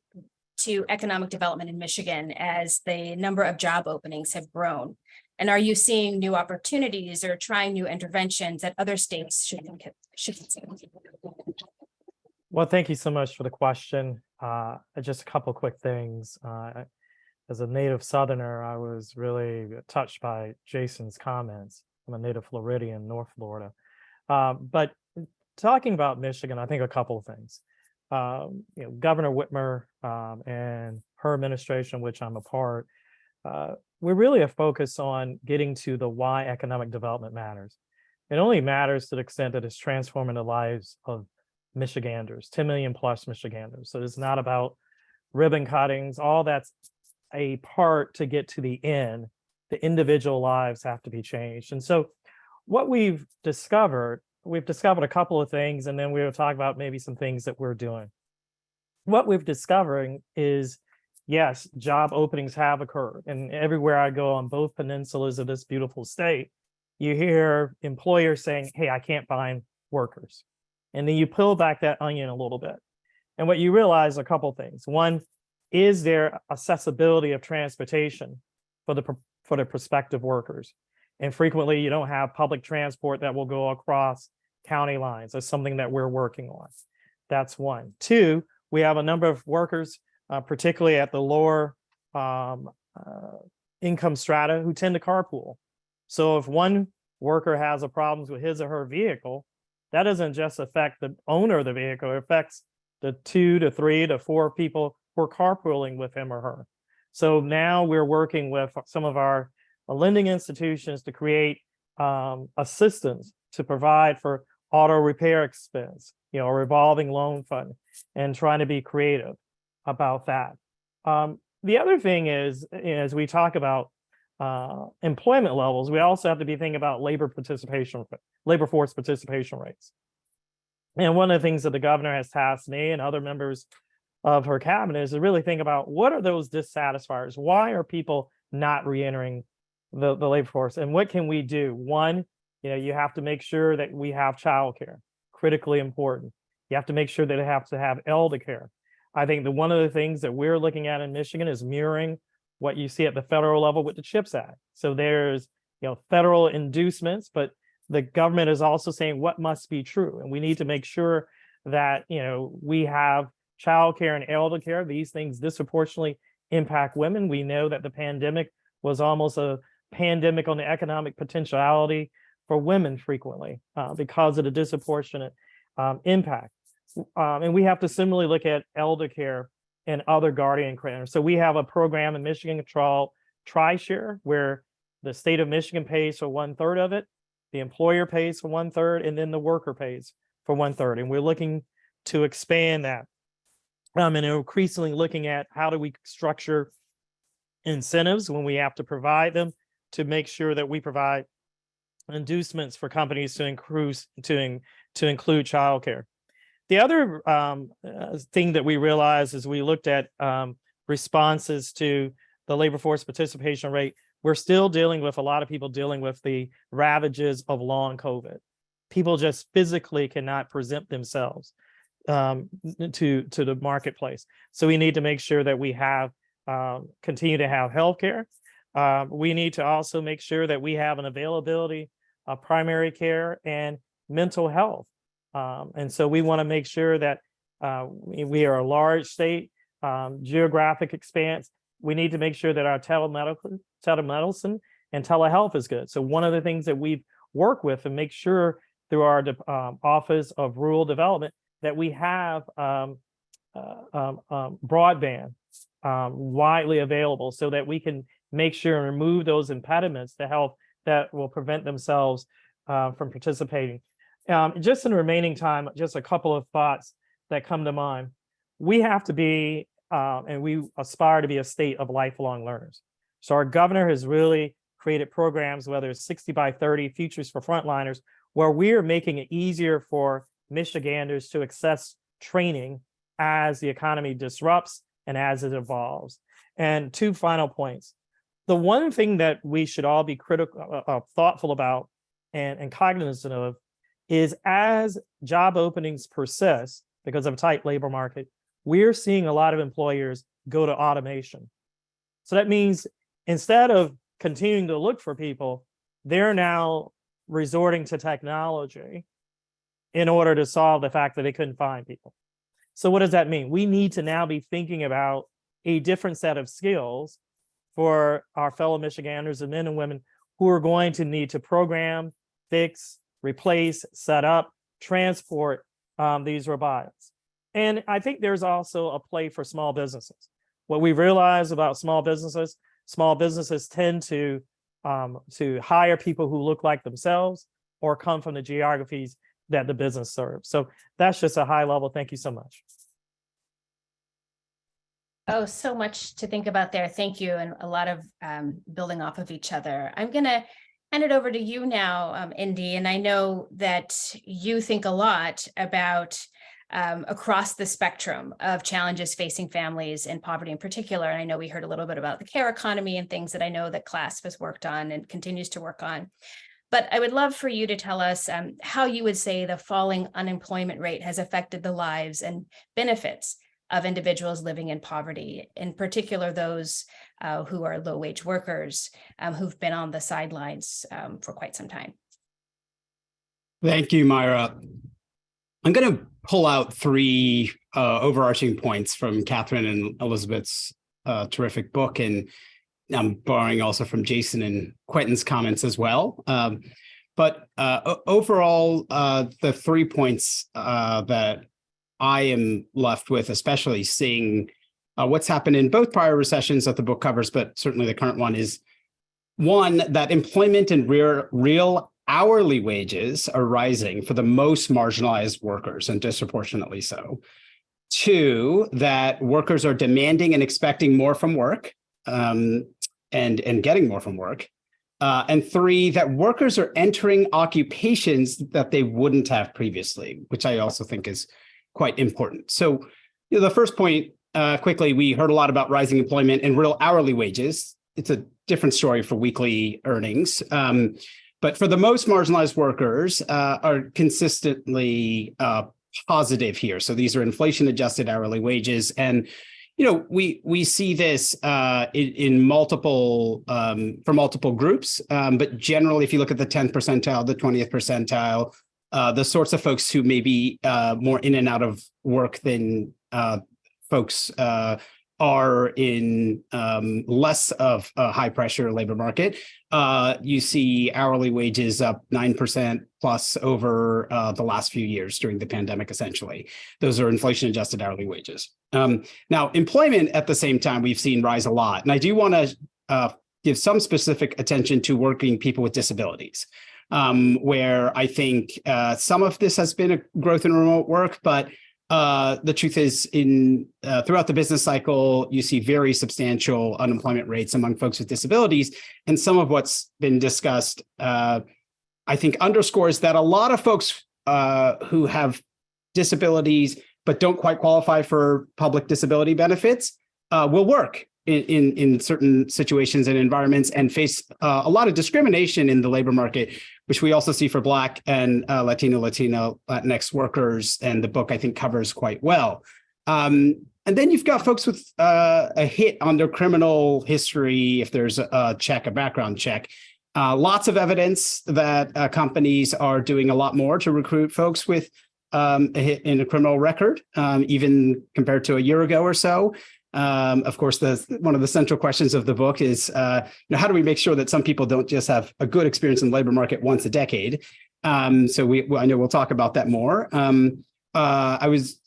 to economic development in Michigan as the number of job openings have grown. And are you seeing new opportunities or trying new interventions that other states should consider? Well, thank you so much for the question. Just a couple quick things. As a native Southerner, I was really touched by Jason's comments. I'm a native Floridian, North Florida. But talking about Michigan, I think a couple of things. Governor Whitmer and her administration, which I'm a part, we really are focused on getting to the why economic development matters. It only matters to the extent that it's transforming the lives of Michiganders, 10 million plus Michiganders. So it's not about ribbon cuttings. All that's a part to get to the end. The individual lives have to be changed. And so what we've discovered a couple of things, and then we'll talk about maybe some things that we're doing. What we've discovering is, yes, job openings have occurred. And everywhere I go on both peninsulas of this beautiful state, you hear employers saying, hey, I can't find workers. And then you peel back that onion a little bit. And what you realize a couple things. One, is there accessibility of transportation for the prospective workers? And frequently you don't have public transport that will go across county lines. That's something that we're working on. That's one. Two, we have a number of workers, particularly at the lower income strata, who tend to carpool. So if one worker has a problem with his or her vehicle, that doesn't just affect the owner of the vehicle, it affects the 2 to 3 to 4 people who are carpooling with him or her. So now we're working with some of our lending institutions to create assistance to provide for auto repair expense, a revolving loan fund, and trying to be creative about that. The other thing is, as we talk about employment levels, we also have to be thinking about labor force participation rates. And one of the things that the governor has tasked me and other members of her cabinet is to really think about what are those dissatisfiers? Why are people not reentering the labor force? And what can we do? One, you have to make sure that we have childcare, critically important. You have to make sure that it has to have elder care. I think that one of the things that we're looking at in Michigan is mirroring what you see at the federal level with the CHIPS Act. So there's, federal inducements, but the government is also saying what must be true. And we need to make sure that, we have childcare and elder care. These things disproportionately impact women. We know that the pandemic was almost a pandemic on the economic potentiality for women frequently because of the disproportionate impact. And we have to similarly look at elder care and other guardian care. So we have a program in Michigan called TriShare, where the state of Michigan pays for 1/3 of it, the employer pays for 1/3, and then the worker pays for 1/3. And we're looking to expand that. And increasingly looking at how do we structure incentives when we have to provide them to make sure that we provide inducements for companies to include childcare. The other thing that we realized as we looked at responses to the labor force participation rate, we're still dealing with a lot of people dealing with the ravages of long COVID. People just physically cannot present themselves to the marketplace. So we need to make sure that we have continue to have healthcare. We need to also make sure that we have an availability of primary care and mental health. And so we want to make sure that we are a large state, geographic expanse. We need to make sure that our telemedicine and telehealth is good. So one of the things that we work with and make sure through our Office of Rural Development that we have broadband widely available so that we can make sure and remove those impediments to health that will prevent themselves from participating. Just in the remaining time, just a couple of thoughts that come to mind. We have to be, and we aspire to be a state of lifelong learners. So our governor has really created programs, whether it's 60 by 30 Futures for Frontliners, where we are making it easier for Michiganders to access training as the economy disrupts and as it evolves. And two final points. The one thing that we should all be critical, thoughtful about and cognizant of is as job openings persist because of a tight labor market, we're seeing a lot of employers go to automation. So that means instead of continuing to look for people, they're now resorting to technology in order to solve the fact that they couldn't find people. So what does that mean? We need to now be thinking about a different set of skills for our fellow Michiganders and men and women who are going to need to program, fix, replace, set up, transport these robots. And I think there's also a play for small businesses. What we realize about small businesses tend to hire people who look like themselves or come from the geographies that the business serves. So that's just a high level. Thank you so much. Oh, so much to think about there. Thank you. And a lot of building off of each other. I'm going to hand it over to you now, Indy. And I know that you think a lot about across the spectrum of challenges facing families in poverty in particular. And I know we heard a little bit about the care economy and things that I know that CLASP has worked on and continues to work on. But I would love for you to tell us how you would say the falling unemployment rate has affected the lives and benefits of individuals living in poverty, in particular those who are low-wage workers who've been on the sidelines for quite some time. Thank you, Myra. I'm going to pull out three overarching points from Katherine and Elisabeth's terrific book, and I'm borrowing also from Jason and Quentin's comments as well. But overall, the 3 points that I am left with, especially seeing what's happened in both prior recessions that the book covers, but certainly the current one, is one, that employment and real hourly wages are rising for the most marginalized workers, and disproportionately so. Two, that workers are demanding and expecting more from work, and getting more from work. And three, that workers are entering occupations that they wouldn't have previously, which I also think is quite important. So, the first point, quickly, we heard a lot about rising employment and real hourly wages. It's a different story for weekly earnings. But for the most marginalized workers are consistently positive here. So these are inflation-adjusted hourly wages. And we see this in multiple for multiple groups, but generally, if you look at the 10th percentile, the 20th percentile, the sorts of folks who may be more in and out of work than folks are in less of a high pressure labor market, you see hourly wages up 9% plus over the last few years during the pandemic, essentially. Those are inflation adjusted hourly wages. Now, employment at the same time, we've seen rise a lot. And I do want to give some specific attention to working people with disabilities, where I think some of this has been a growth in remote work, but the truth is throughout the business cycle, you see very substantial unemployment rates among folks with disabilities. And some of what's been discussed, I think, underscores that a lot of folks who have disabilities but don't quite qualify for public disability benefits will work in certain situations and environments and face a lot of discrimination in the labor market, which we also see for Black and Latinx workers. And the book, I think, covers quite well. And then you've got folks with a hit on their criminal history, if there's a background check. Lots of evidence that companies are doing a lot more to recruit folks with a hit in a criminal record, even compared to a year ago or so. Of course, one of the central questions of the book is, how do we make sure that some people don't just have a good experience in the labor market once a decade? So I know we'll talk about that more. I was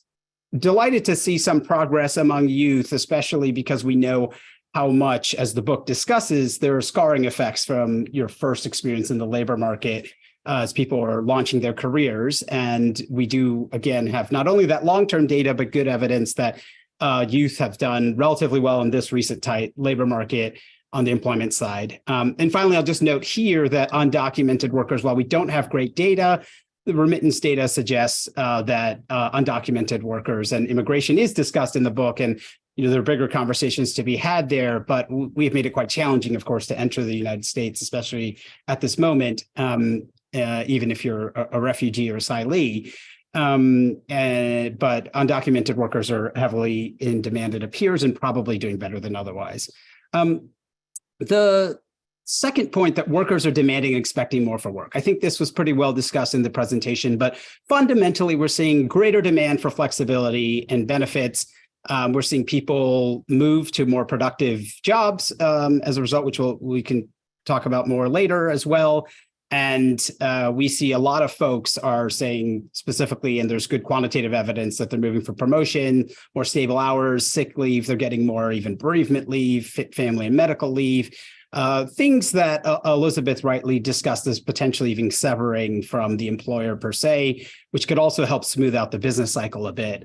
delighted to see some progress among youth, especially because we know how much, as the book discusses, there are scarring effects from your first experience in the labor market as people are launching their careers. And we do, again, have not only that long-term data, but good evidence that youth have done relatively well in this recent tight labor market on the employment side. And finally, I'll just note here that undocumented workers, while we don't have great data, the remittance data suggests that undocumented workers and immigration is discussed in the book. And there are bigger conversations to be had there, but we've made it quite challenging, of course, to enter the United States, especially at this moment, even if you're a refugee or asylee. But undocumented workers are heavily in demand, it appears, and probably doing better than otherwise. The second point, that workers are demanding and expecting more for work. I think this was pretty well discussed in the presentation, but fundamentally, we're seeing greater demand for flexibility and benefits. We're seeing people move to more productive jobs as a result, which we can talk about more later as well. And we see a lot of folks are saying specifically, and there's good quantitative evidence that they're moving for promotion, more stable hours, sick leave, they're getting more even bereavement leave, family and medical leave, things that Elisabeth rightly discussed as potentially even severing from the employer per se, which could also help smooth out the business cycle a bit,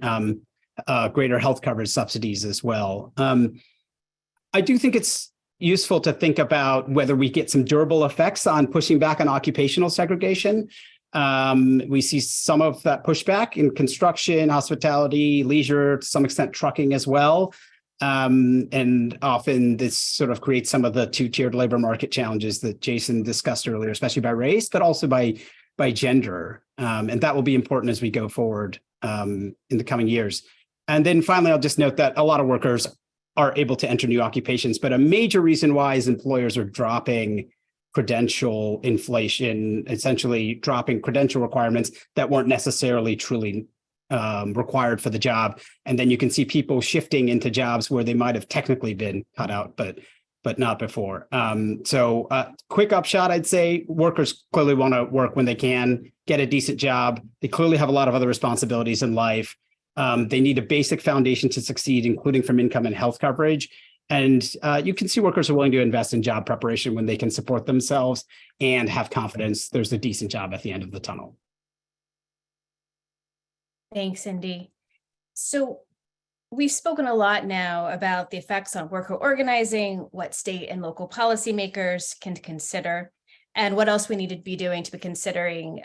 greater health coverage subsidies as well. I do think it's useful to think about whether we get some durable effects on pushing back on occupational segregation. We see some of that pushback in construction, hospitality, leisure, to some extent trucking as well. And often this sort of creates some of the two-tiered labor market challenges that Jason discussed earlier, especially by race, but also by gender. And that will be important as we go forward in the coming years. And then finally, I'll just note that a lot of workers are able to enter new occupations, but a major reason why is employers are dropping credential inflation, essentially dropping credential requirements that weren't necessarily truly required for the job. And then you can see people shifting into jobs where they might have technically been cut out, but not before. So quick upshot, I'd say workers clearly want to work when they can, get a decent job. They clearly have a lot of other responsibilities in life. They need a basic foundation to succeed, including from income and health coverage. And you can see workers are willing to invest in job preparation when they can support themselves and have confidence there's a decent job at the end of the tunnel. Thanks, Cindy. So we've spoken a lot now about the effects on worker organizing, what state and local policymakers can consider, and what else we need to be doing to be considering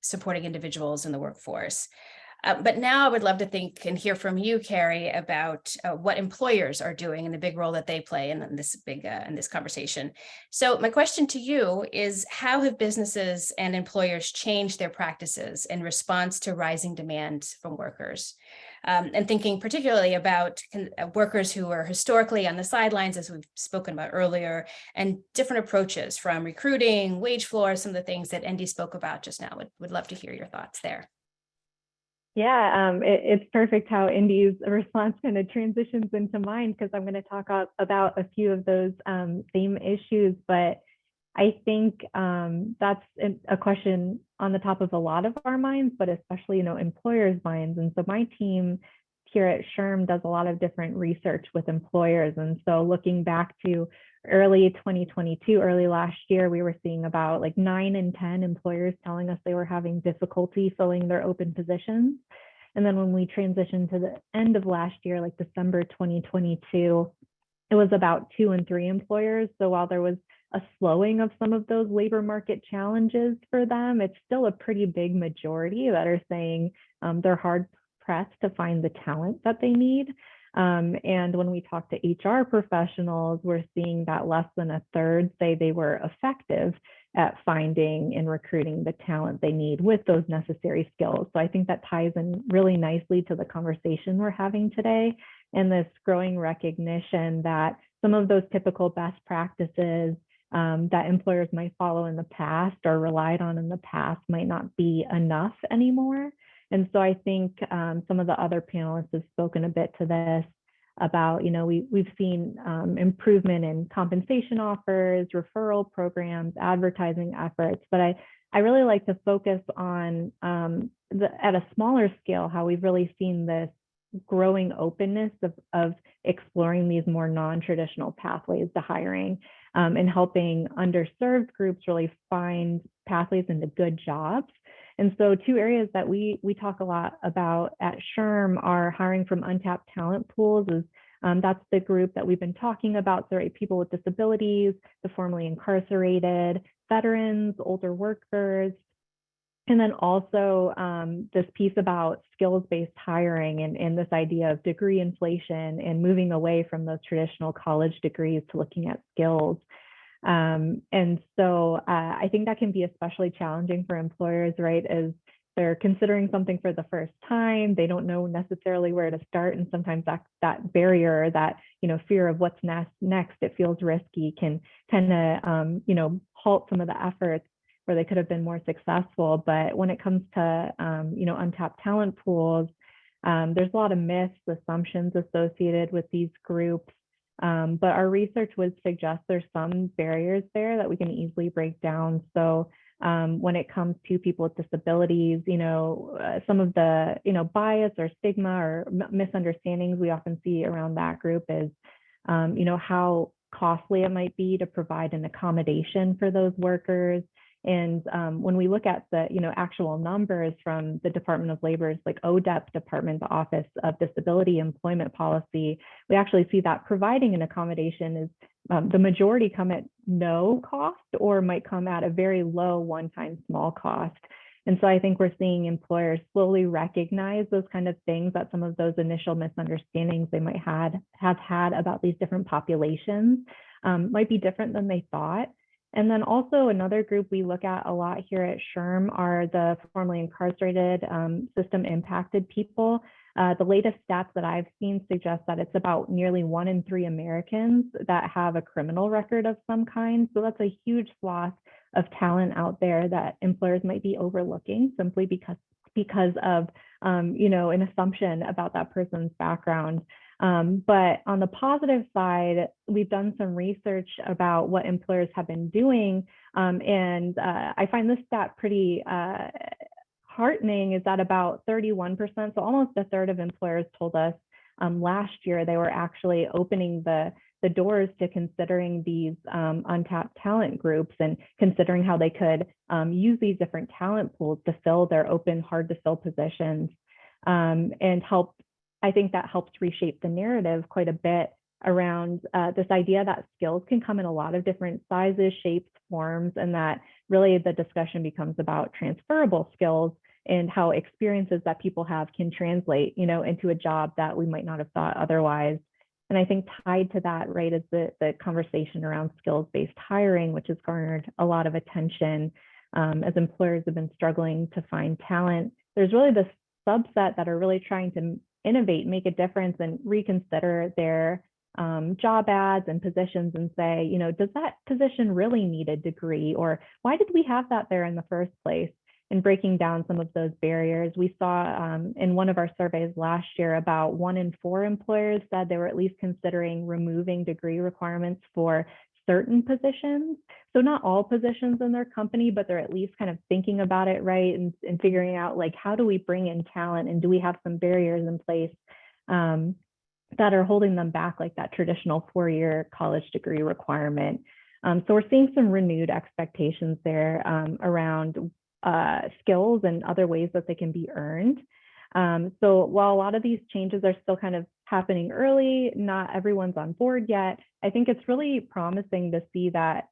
supporting individuals in the workforce. But now I would love to think and hear from you, Carrie, about what employers are doing and the big role that they play in this conversation. So my question to you is, how have businesses and employers changed their practices in response to rising demand from workers? And thinking particularly about workers who are historically on the sidelines, as we've spoken about earlier, and different approaches from recruiting, wage floors, some of the things that Andy spoke about just now. Would love to hear your thoughts there. Yeah, it's perfect how Indy's response kind of transitions into mine, because I'm going to talk about a few of those same issues. But I think that's a question on the top of a lot of our minds, but especially, employers' minds. And so my team here at SHRM does a lot of different research with employers. And so looking back to early 2022, early last year, we were seeing about like 9 in 10 employers telling us they were having difficulty filling their open positions. And then when we transitioned to the end of last year, like December 2022, it was about 2 and 3 employers. So while there was a slowing of some of those labor market challenges for them, it's still a pretty big majority that are saying they're hard pressed to find the talent that they need. And when we talk to HR professionals, we're seeing that less than a third say they were effective at finding and recruiting the talent they need with those necessary skills. So I think that ties in really nicely to the conversation we're having today, and this growing recognition that some of those typical best practices that employers might follow in the past or relied on in the past might not be enough anymore. And so I think some of the other panelists have spoken a bit to this about, we've seen improvement in compensation offers, referral programs, advertising efforts, but I really like to focus on at a smaller scale, how we've really seen this growing openness of exploring these more non-traditional pathways to hiring and helping underserved groups really find pathways into good jobs. And so 2 areas that we talk a lot about at SHRM are hiring from untapped talent pools. That's the group that we've been talking about, so right, people with disabilities, the formerly incarcerated, veterans, older workers, and then also this piece about skills-based hiring and this idea of degree inflation and moving away from those traditional college degrees to looking at skills. And so I think that can be especially challenging for employers, right? As they're considering something for the first time, they don't know necessarily where to start. And sometimes that barrier, that, fear of what's next, it feels risky, can tend to, halt some of the efforts where they could have been more successful. But when it comes to, untapped talent pools, there's a lot of myths, assumptions associated with these groups. But our research would suggest there's some barriers there that we can easily break down. So when it comes to people with disabilities, some of the, bias or stigma or misunderstandings we often see around that group is, how costly it might be to provide an accommodation for those workers. And when we look at the, actual numbers from the Department of Labor's ODEP department, the Office of Disability Employment Policy, we actually see that providing an accommodation is the majority come at no cost or might come at a very low one-time small cost. And so I think we're seeing employers slowly recognize those kind of things, that some of those initial misunderstandings they might have had about these different populations might be different than they thought. And then also another group we look at a lot here at SHRM are the formerly incarcerated system impacted people. The latest stats that I've seen suggest that it's about nearly 1 in 3 Americans that have a criminal record of some kind. So that's a huge swath of talent out there that employers might be overlooking simply because of an assumption about that person's background. But on the positive side, we've done some research about what employers have been doing. And I find this stat pretty heartening, is that about 31%, so almost a third of employers told us last year they were actually opening the doors to considering these untapped talent groups and considering how they could use these different talent pools to fill their open, hard to fill positions and help. I think that helps reshape the narrative quite a bit around this idea that skills can come in a lot of different sizes, shapes, forms, and that really the discussion becomes about transferable skills and how experiences that people have can translate, into a job that we might not have thought otherwise. And I think tied to that, right, is the conversation around skills-based hiring, which has garnered a lot of attention as employers have been struggling to find talent. There's really this subset that are really trying to innovate, make a difference, and reconsider their job ads and positions and say, does that position really need a degree? Or why did we have that there in the first place? And breaking down some of those barriers. We saw in one of our surveys last year, about 1 in 4 employers said they were at least considering removing degree requirements for certain positions. So not all positions in their company, but they're at least kind of thinking about it, right? And figuring out, how do we bring in talent, and do we have some barriers in place that are holding them back, like that traditional 4-year college degree requirement. So we're seeing some renewed expectations there around skills and other ways that they can be earned. So while a lot of these changes are still kind of happening early, not everyone's on board yet, I think it's really promising to see that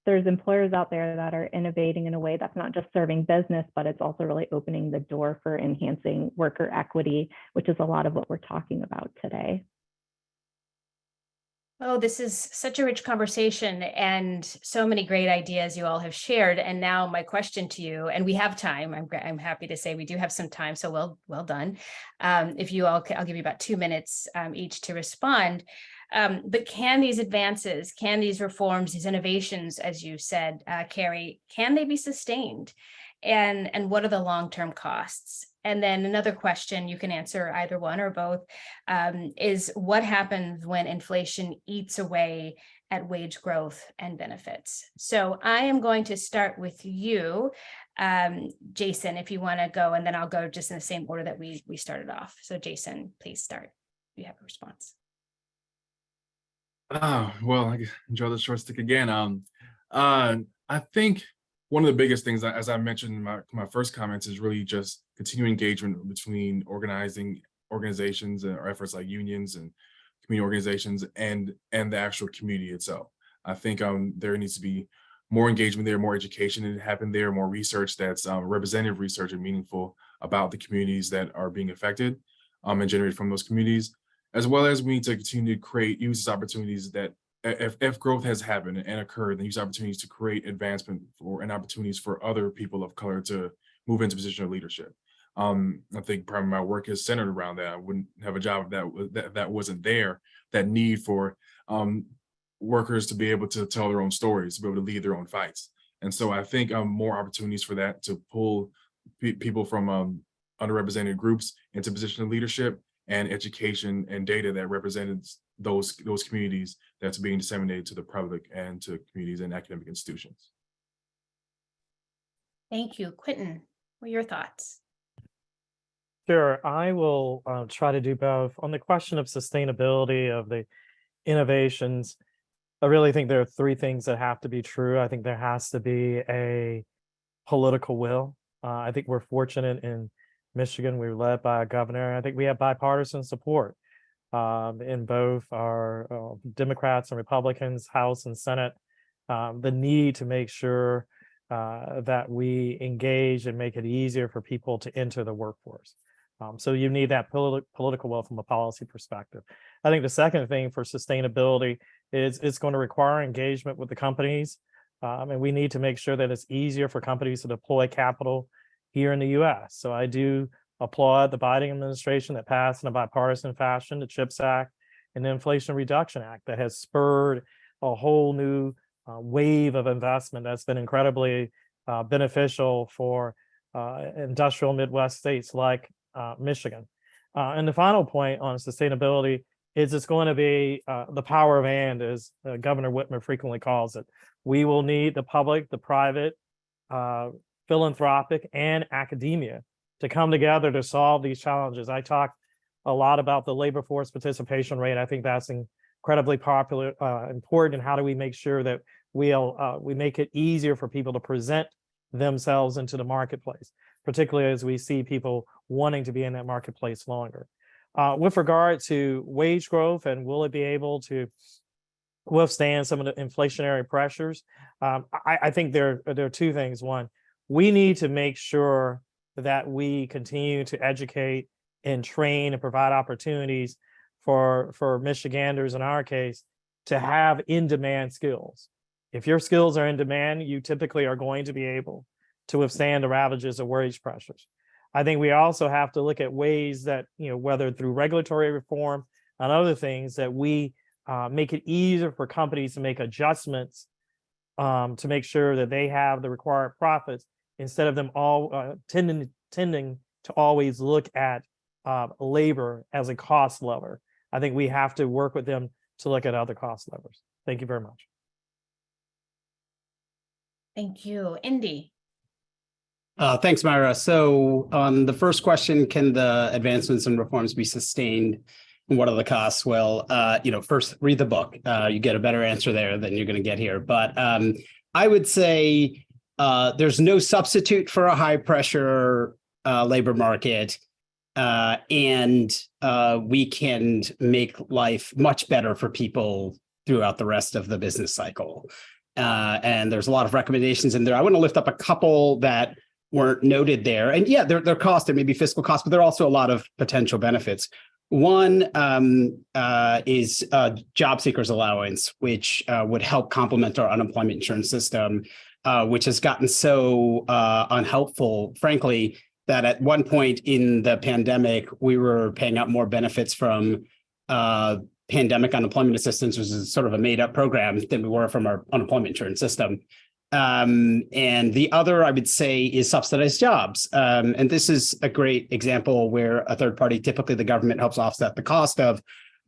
there's employers out there that are innovating in a way that's not just serving business, but it's also really opening the door for enhancing worker equity, which is a lot of what we're talking about today. Oh, this is such a rich conversation and so many great ideas you all have shared. And now my question to you, and we have time. I'm happy to say we do have some time, so well done. If you all, I'll give you about 2 minutes each to respond. But can these advances, can these reforms, these innovations, as you said, Carrie, can they be sustained? And what are the long-term costs? And then another question, you can answer either one or both, is what happens when inflation eats away at wage growth and benefits? So I am going to start with you, Jason, if you want to go, and then I'll go just in the same order that we started off. So Jason, please start. You have a response. Well, I draw the short stick again. I think one of the biggest things, as I mentioned in my first comments, is really just continuing engagement between organizations or efforts like unions and community organizations and the actual community itself. I think there needs to be more engagement there, more education that happen there, more research that's representative research and meaningful about the communities that are being affected and generated from those communities, as well as we need to continue to use these opportunities that if growth has happened and occurred, then use opportunities to create advancement and opportunities for other people of color to move into position of leadership. I think part of my work is centered around that. I wouldn't have a job that wasn't there, that need for workers to be able to tell their own stories, to be able to lead their own fights. And so I think more opportunities for that to pull people from underrepresented groups into position of leadership, and education and data that represents those communities that's being disseminated to the public and to communities and academic institutions. Thank you. Quentin, what are your thoughts? Sure, I will try to do both. On the question of sustainability of the innovations, I really think there are 3 things that have to be true. I think there has to be a political will. I think we're fortunate in Michigan, we're led by a governor. I think we have bipartisan support in both our Democrats and Republicans, House and Senate, the need to make sure that we engage and make it easier for people to enter the workforce. So you need that political will from a policy perspective. I think the second thing for sustainability is it's going to require engagement with the companies. And we need to make sure that it's easier for companies to deploy capital here in the US. So I do applaud the Biden administration that passed in a bipartisan fashion, the CHIPS Act and the Inflation Reduction Act that has spurred a whole new wave of investment that's been incredibly beneficial for industrial Midwest states like Michigan. And the final point on sustainability is it's going to be the power of and, as Governor Whitmer frequently calls it. We will need the public, the private, philanthropic, and academia to come together to solve these challenges. I talked a lot about the labor force participation rate. I think that's incredibly popular, important. And how do we make sure that we make it easier for people to present themselves into the marketplace, particularly as we see people wanting to be in that marketplace longer. With regard to wage growth and will it be able to withstand some of the inflationary pressures, I think there are 2 things. One, we need to make sure that we continue to educate and train and provide opportunities for Michiganders, in our case, to have in-demand skills. If your skills are in demand, you typically are going to be able to withstand the ravages of wage pressures. I think we also have to look at ways that, whether through regulatory reform and other things, that we make it easier for companies to make adjustments to make sure that they have the required profits, instead of them all tending to always look at labor as a cost lever. I think we have to work with them to look at other cost levers. Thank you very much. Thank you. Indy. Thanks, Myra. So on the first question, can the advancements and reforms be sustained? And what are the costs? Well, first read the book. You get a better answer there than you're going to get here. But I would say there's no substitute for a high pressure labor market. and we can make life much better for people throughout the rest of the business cycle. And there's a lot of recommendations in there. I want to lift up a couple that weren't noted there. And yeah, they're cost and maybe fiscal costs, but there are also a lot of potential benefits. One is job seekers allowance, which would help complement our unemployment insurance system, which has gotten so unhelpful, frankly, that at one point in the pandemic, we were paying out more benefits from pandemic unemployment assistance, which is sort of a made up program, than we were from our unemployment insurance system. And the other, I would say, is subsidized jobs. And this is a great example where a third party, typically the government, helps offset the cost of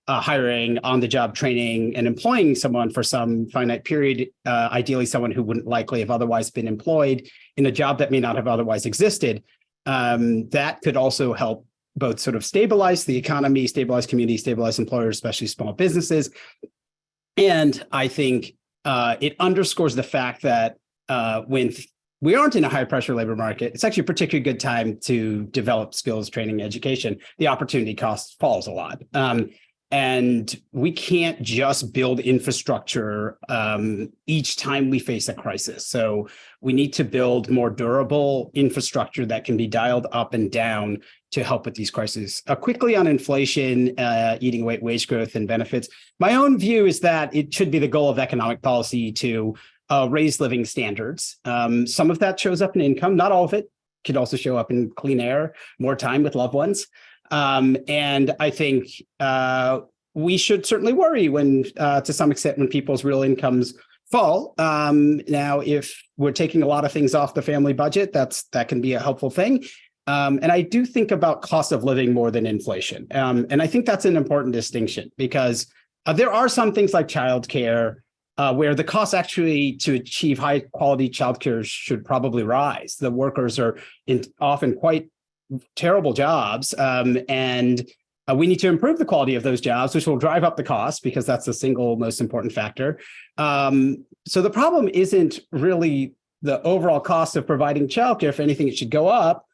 hiring, on-the-job training, and employing someone for some finite period, ideally someone who wouldn't likely have otherwise been employed in a job that may not have otherwise existed. That could also help both sort of stabilize the economy, stabilize communities, stabilize employers, especially small businesses. And I think it underscores the fact that when we aren't in a high pressure labor market, it's actually a particularly good time to develop skills, training, education. The opportunity cost falls a lot. And we can't just build infrastructure each time we face a crisis. So we need to build more durable infrastructure that can be dialed up and down to help with these crises. Quickly on inflation, eating away at wage growth and benefits. My own view is that it should be the goal of economic policy to raise living standards. Some of that shows up in income, not all of it. Could also show up in clean air, more time with loved ones. And I think we should certainly worry when, to some extent, when people's real incomes fall. Now, if we're taking a lot of things off the family budget, that can be a helpful thing. And I do think about cost of living more than inflation. And I think that's an important distinction because there are some things like childcare where the cost actually to achieve high quality childcare should probably rise. The workers are often quite terrible jobs, and we need to improve the quality of those jobs, which will drive up the cost because that's the single most important factor. So the problem isn't really the overall cost of providing childcare. If anything, it should go up.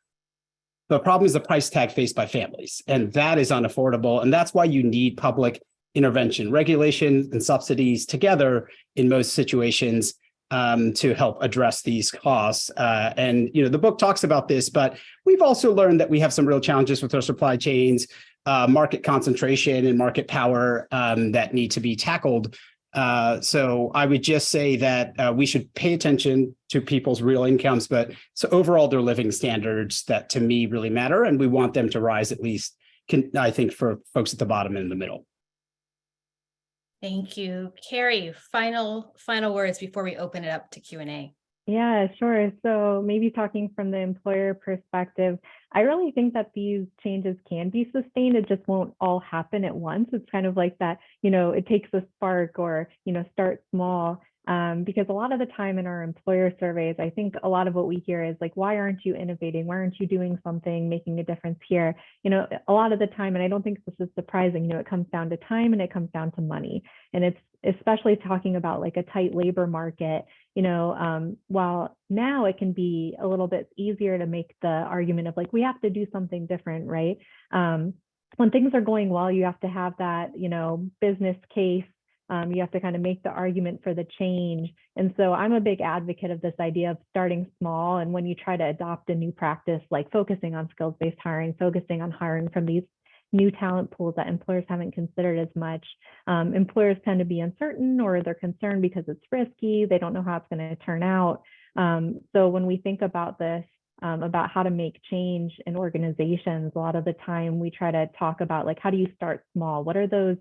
The problem is the price tag faced by families, and that is unaffordable. And that's why you need public intervention, regulation, and subsidies together in most situations to help address these costs. And the book talks about this, but we've also learned that we have some real challenges with our supply chains, market concentration and market power that need to be tackled. So I would just say that we should pay attention to people's real incomes, but so overall their living standards that to me really matter, and we want them to rise at least, I think, for folks at the bottom and in the middle. Thank you. Carrie, final words before we open it up to Q&A. Yeah, sure. So maybe talking from the employer perspective, I really think that these changes can be sustained. It just won't all happen at once. It's kind of like that, it takes a spark or, start small. Because a lot of the time in our employer surveys, I think a lot of what we hear is like, why aren't you innovating? Why aren't you doing something, making a difference here? A lot of the time, and I don't think this is surprising, it comes down to time and it comes down to money. And it's especially talking about like a tight labor market, while now it can be a little bit easier to make the argument of like, we have to do something different, right? When things are going well, you have to have that, business case. You have to kind of make the argument for the change. And so I'm a big advocate of this idea of starting small. And when you try to adopt a new practice, like focusing on skills-based hiring, focusing on hiring from these new talent pools that employers haven't considered as much, employers tend to be uncertain or they're concerned because it's risky. They don't know how it's going to turn out. So when we think about this, about how to make change in organizations, a lot of the time we try to talk about like, how do you start small? What are those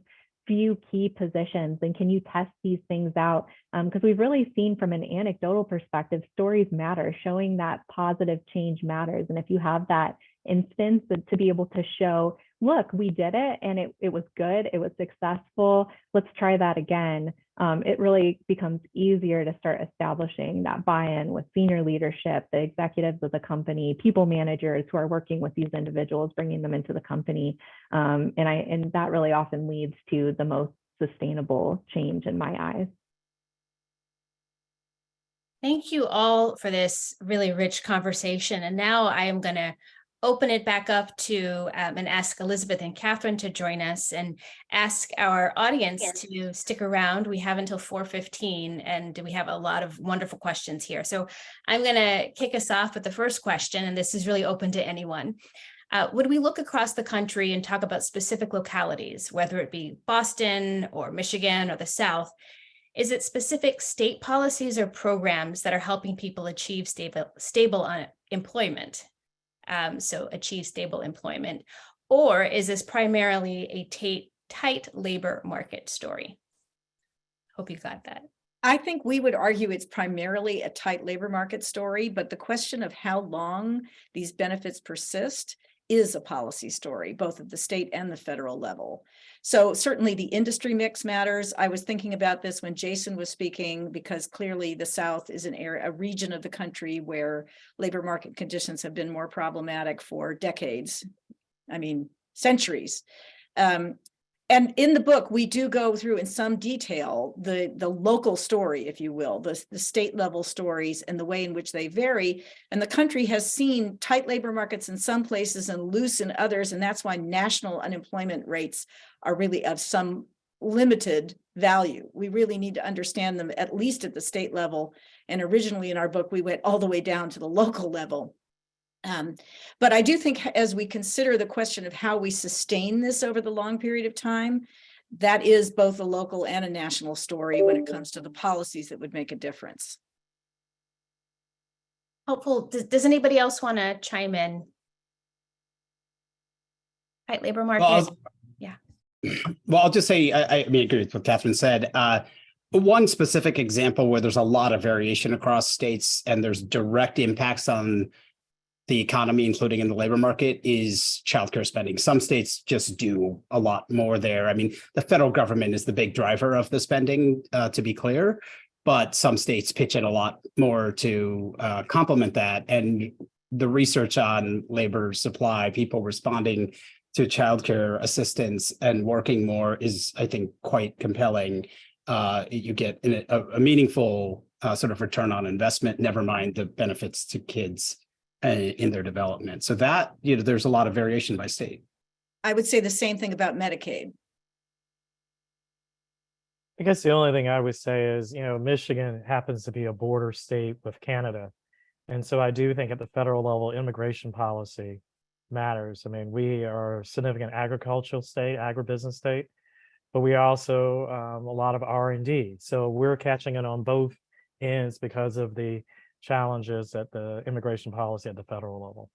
few key positions, and can you test these things out? Because we've really seen from an anecdotal perspective, stories matter, showing that positive change matters. And if you have that instance to be able to show, look, we did it and it was good, it was successful, let's try that again. It really becomes easier to start establishing that buy-in with senior leadership, the executives of the company, people managers who are working with these individuals, bringing them into the company. And that really often leads to the most sustainable change in my eyes. Thank you all for this really rich conversation. And now I am going to open it back up to and ask Elisabeth and Katherine to join us, and ask our audience to stick around. We have until 4:15, and we have a lot of wonderful questions here. So I'm going to kick us off with the first question, and this is really open to anyone. Would we look across the country and talk about specific localities, whether it be Boston or Michigan or the South? Is it specific state policies or programs that are helping people achieve stable employment? So achieve stable employment, or is this primarily a tight labor market story? Hope you got that. I think we would argue it's primarily a tight labor market story, but the question of how long these benefits persist is a policy story, both at the state and the federal level. So certainly the industry mix matters. I was thinking about this when Jason was speaking, because clearly the South is a region of the country where labor market conditions have been more problematic for decades. I mean, centuries. And in the book, we do go through in some detail the local story, if you will, the state level stories and the way in which they vary. And the country has seen tight labor markets in some places and loose in others. And that's why national unemployment rates are really of some limited value. We really need to understand them at least at the state level. And originally in our book, we went all the way down to the local level. But I do think as we consider the question of how we sustain this over the long period of time, that is both a local and a national story when it comes to the policies that would make a difference. Helpful. Does anybody else want to chime in? Tight labor market. Well, I'll just say, I mean, I agree with what Katherine said. One specific example where there's a lot of variation across states and there's direct impacts on the economy, including in the labor market, is childcare spending. Some states just do a lot more there. I mean, the federal government is the big driver of the spending, to be clear, but some states pitch in a lot more to complement that. And the research on labor supply, people responding to childcare assistance and working more is, I think, quite compelling. You get a meaningful sort of return on investment, never mind the benefits to kids in their development. So that, there's a lot of variation by state. I would say the same thing about Medicaid. I guess the only thing I would say is, Michigan happens to be a border state with Canada. And so I do think at the federal level, immigration policy matters. I mean, we are a significant agricultural state, agribusiness state, but we are also a lot of R&D. So we're catching it on both ends because of the challenges at the immigration policy at the federal level.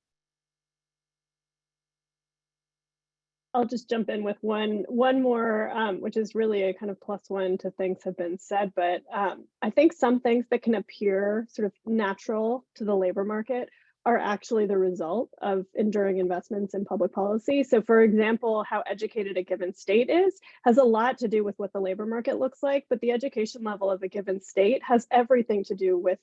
I'll just jump in with one more, which is really a kind of +1 to things have been said, but I think some things that can appear sort of natural to the labor market are actually the result of enduring investments in public policy. So for example, how educated a given state is has a lot to do with what the labor market looks like, but the education level of a given state has everything to do with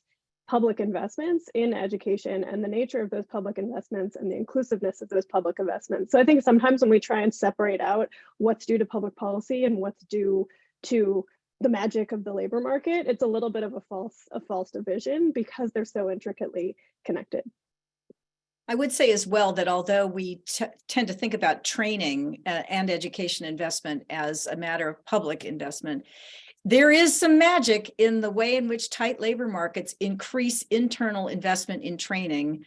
public investments in education and the nature of those public investments and the inclusiveness of those public investments. So I think sometimes when we try and separate out what's due to public policy and what's due to the magic of the labor market, it's a little bit of a false division because they're so intricately connected. I would say as well that although we tend to think about training and education investment as a matter of public investment, there is some magic in the way in which tight labor markets increase internal investment in training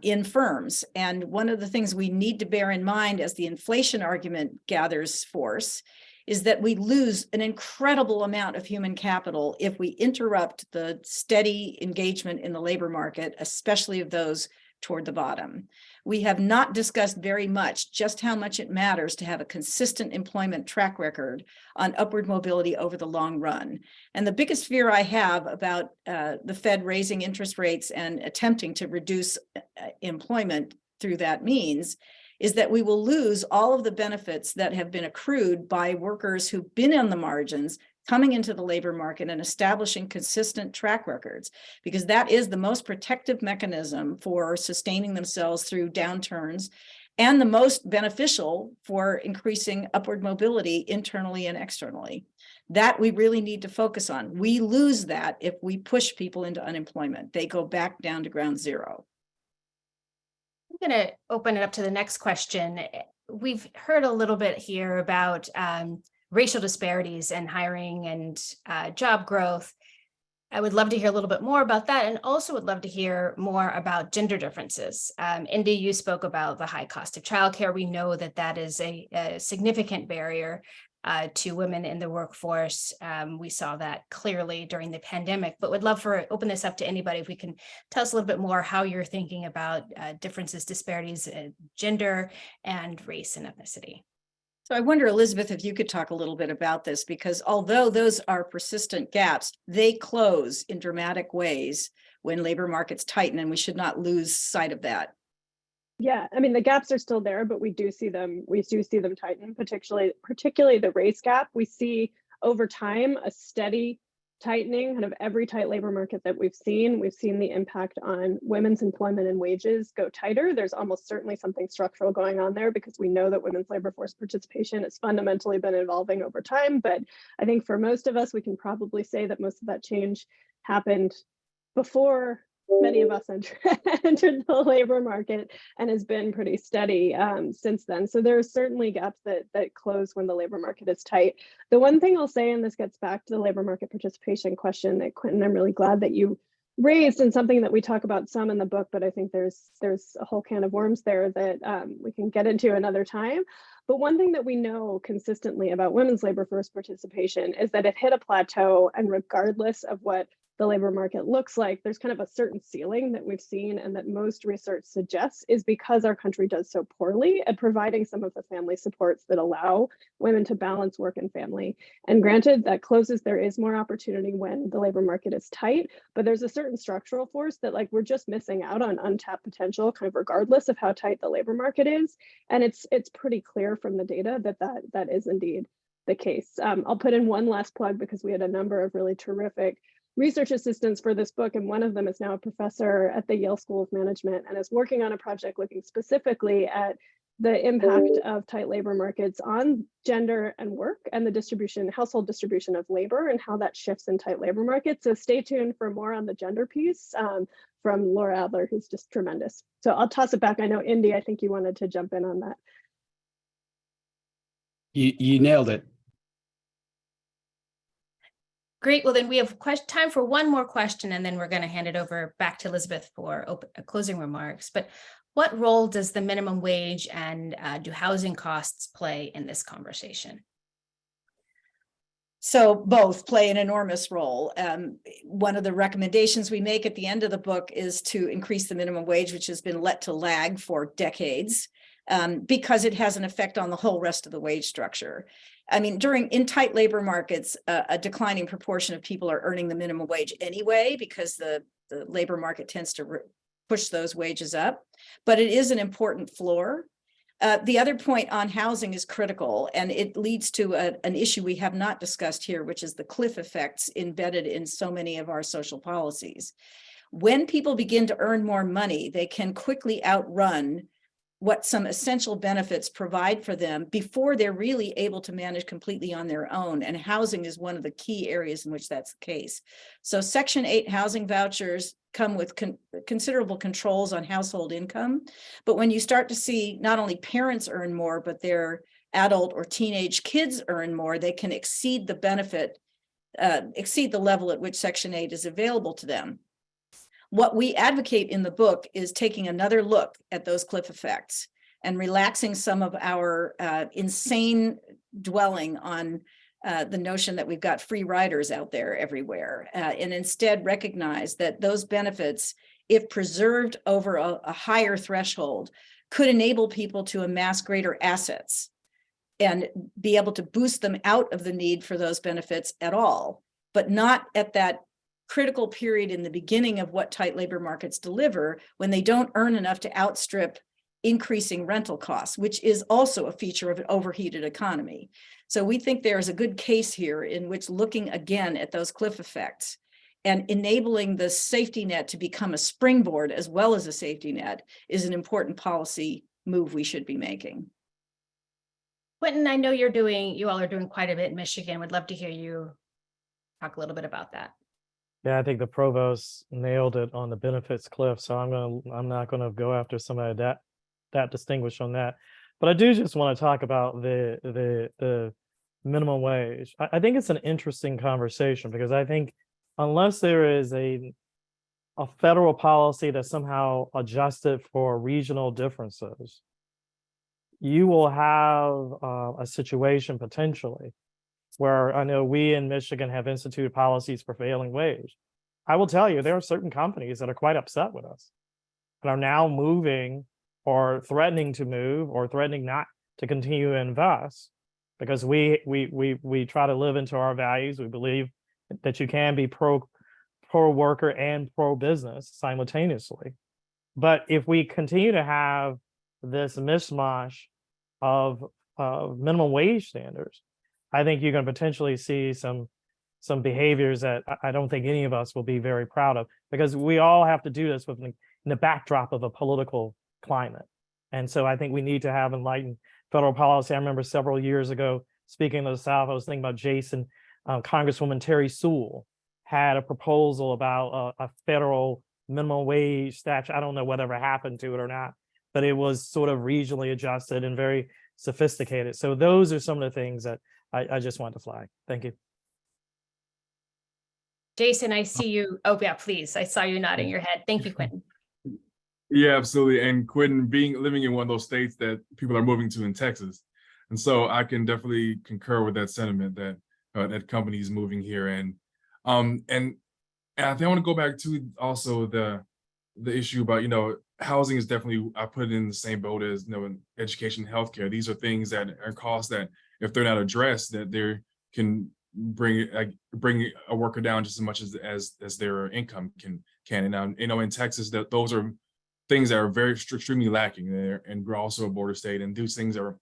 in firms. And one of the things we need to bear in mind as the inflation argument gathers force is that we lose an incredible amount of human capital if we interrupt the steady engagement in the labor market, especially of those toward the bottom. We have not discussed very much just how much it matters to have a consistent employment track record on upward mobility over the long run. And the biggest fear I have about the Fed raising interest rates and attempting to reduce employment through that means is that we will lose all of the benefits that have been accrued by workers who've been on the margins, coming into the labor market and establishing consistent track records, because that is the most protective mechanism for sustaining themselves through downturns and the most beneficial for increasing upward mobility internally and externally. That we really need to focus on. We lose that if we push people into unemployment. They go back down to ground zero. I'm going to open it up to the next question. We've heard a little bit here about racial disparities in hiring and job growth. I would love to hear a little bit more about that, and also would love to hear more about gender differences. Indy, you spoke about the high cost of childcare. We know that that is a significant barrier to women in the workforce. We saw that clearly during the pandemic, but would love for open this up to anybody. If we can tell us a little bit more how you're thinking about differences, disparities in gender and race and ethnicity. So I wonder, Elisabeth, if you could talk a little bit about this, because although those are persistent gaps, they close in dramatic ways when labor markets tighten, and we should not lose sight of that. Yeah, I mean, the gaps are still there, but we do see them tighten, particularly the race gap. We see over time a steady tightening, kind of every tight labor market that we've seen the impact on women's employment and wages go tighter. There's almost certainly something structural going on there, because we know that women's labor force participation has fundamentally been evolving over time. But I think for most of us, we can probably say that most of that change happened before many of us entered the labor market, and has been pretty steady since then. So there are certainly gaps that close when the labor market is tight. The one thing I'll say, and this gets back to the labor market participation question that Quentin, I'm really glad that you raised, and something that we talk about some in the book, but I think there's a whole can of worms there that we can get into another time. But one thing that we know consistently about women's labor force participation is that it hit a plateau, and regardless of what the labor market looks like, there's kind of a certain ceiling that we've seen, and that most research suggests is because our country does so poorly at providing some of the family supports that allow women to balance work and family. And granted, that closes, there is more opportunity when the labor market is tight, but there's a certain structural force that, like, we're just missing out on untapped potential, kind of regardless of how tight the labor market is. And it's pretty clear from the data that is indeed the case. I'll put in one last plug, because we had a number of really terrific research assistants for this book, and one of them is now a professor at the Yale School of Management and is working on a project looking specifically at the impact of tight labor markets on gender and work, and the household distribution of labor, and how that shifts in tight labor markets. So stay tuned for more on the gender piece from Laura Adler, who's just tremendous. So I'll toss it back. I know, Indy, I think you wanted to jump in on that. You nailed it. Great. Well, then we have time for one more question, and then we're going to hand it over back to Elisabeth for closing remarks. But what role does the minimum wage and do housing costs play in this conversation? So both play an enormous role. One of the recommendations we make at the end of the book is to increase the minimum wage, which has been let to lag for decades, because it has an effect on the whole rest of the wage structure. I mean, in tight labor markets, a declining proportion of people are earning the minimum wage anyway, because the labor market tends to push those wages up. But it is an important floor. The other point on housing is critical, and it leads to an issue we have not discussed here, which is the cliff effects embedded in so many of our social policies. When people begin to earn more money, they can quickly outrun what some essential benefits provide for them before they're really able to manage completely on their own. And housing is one of the key areas in which that's the case. So Section 8 housing vouchers come with considerable controls on household income. But when you start to see not only parents earn more, but their adult or teenage kids earn more, they can exceed the benefit, exceed the level at which Section 8 is available to them. What we advocate in the book is taking another look at those cliff effects and relaxing some of our insane dwelling on the notion that we've got free riders out there everywhere, and instead recognize that those benefits, if preserved over a higher threshold, could enable people to amass greater assets and be able to boost them out of the need for those benefits at all, but not at that critical period in the beginning of what tight labor markets deliver, when they don't earn enough to outstrip increasing rental costs, which is also a feature of an overheated economy. So we think there is a good case here in which looking again at those cliff effects and enabling the safety net to become a springboard as well as a safety net is an important policy move we should be making. Quentin, I know you all are doing quite a bit in Michigan. Would love to hear you talk a little bit about that. Yeah, I think the provost nailed it on the benefits cliff. So I'm not gonna go after some of that that distinguished on that. But I do just want to talk about the minimum wage. I think it's an interesting conversation because I think unless there is a federal policy that's somehow adjusted for regional differences, you will have a situation potentially where I know we in Michigan have instituted policies for prevailing wage. I will tell you, there are certain companies that are quite upset with us and are now moving or threatening to move or threatening not to continue to invest because we try to live into our values. We believe that you can be pro worker and pro business simultaneously. But if we continue to have this mishmash of minimum wage standards, I think you're going to potentially see some behaviors that I don't think any of us will be very proud of, because we all have to do this in the backdrop of a political climate. And so I think we need to have enlightened federal policy. I remember several years ago, speaking to the South, I was thinking about Jason, Congresswoman Terry Sewell had a proposal about a federal minimum wage statute. I don't know whatever happened to it or not, but it was sort of regionally adjusted and very sophisticated. So those are some of the things that I just want to flag. Thank you. Jason, I see you. Oh yeah, please. I saw you nodding your head. Thank you, Quentin. Yeah, absolutely. And Quentin, living in one of those states that people are moving to in Texas. And so I can definitely concur with that sentiment that that companies moving here. And I think I want to go back to also the issue about, housing is definitely, I put it in the same boat as, education, healthcare. These are things that are costs that if they're not addressed, that they can bring a worker down just as much as their income can. And in Texas, that those are things that are very extremely lacking there, and we're also a border state, and these things are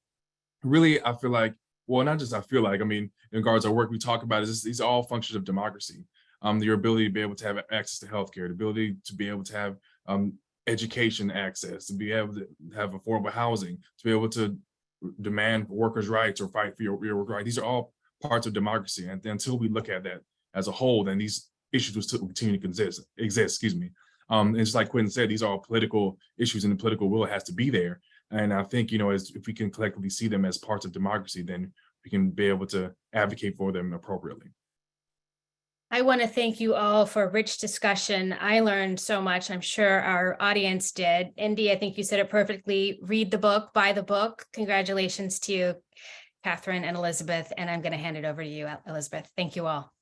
really, I feel like, well, not just I feel like, in regards to our work we talk about is these are all functions of democracy. Your ability to be able to have access to healthcare, the ability to be able to have education access, to be able to have affordable housing, to be able to demand workers' rights or fight for your work right. These are all parts of democracy, and until we look at that as a whole, then these issues will still continue to exist. And it's like Quentin said, these are all political issues, and the political will has to be there. And I think, if we can collectively see them as parts of democracy, then we can be able to advocate for them appropriately. I want to thank you all for a rich discussion. I learned so much. I'm sure our audience did. Indy, I think you said it perfectly. Read the book, buy the book. Congratulations to you, Katherine and Elisabeth. And I'm going to hand it over to you, Elisabeth. Thank you all.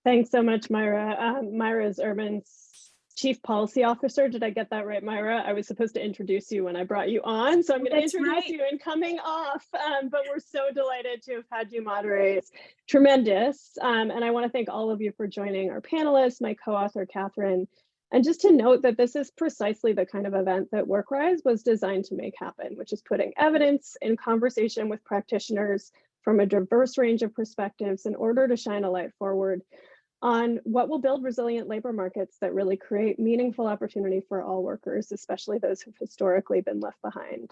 Thanks so much, Myra. Myra is Urban's Chief Policy Officer. Did I get that right, Myra? I was supposed to introduce you when I brought you on, so I'm going to introduce you in coming off, but we're so delighted to have had you moderate. It's tremendous, and I want to thank all of you for joining our panelists, my co-author, Katherine, and just to note that this is precisely the kind of event that WorkRise was designed to make happen, which is putting evidence in conversation with practitioners from a diverse range of perspectives in order to shine a light forward on what will build resilient labor markets that really create meaningful opportunity for all workers, especially those who've historically been left behind.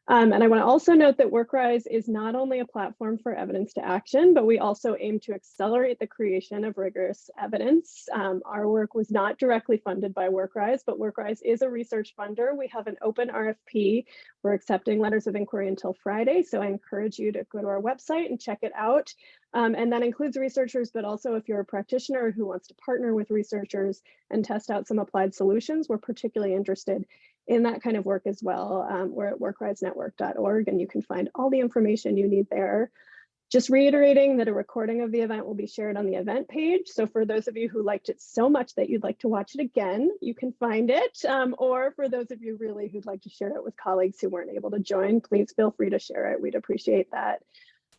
And I want to also note that WorkRise is not only a platform for evidence to action, but we also aim to accelerate the creation of rigorous evidence. Our work was not directly funded by WorkRise, but WorkRise is a research funder. We have an open RFP. We're accepting letters of inquiry until Friday, so I encourage you to go to our website and check it out. And that includes researchers, but also if you're a practitioner who wants to partner with researchers and test out some applied solutions, we're particularly interested in that kind of work as well. We're at workrisenetwork.org, and you can find all the information you need there. Just reiterating that a recording of the event will be shared on the event page. So for those of you who liked it so much that you'd like to watch it again, you can find it. Or for those of you really who'd like to share it with colleagues who weren't able to join, please feel free to share it. We'd appreciate that.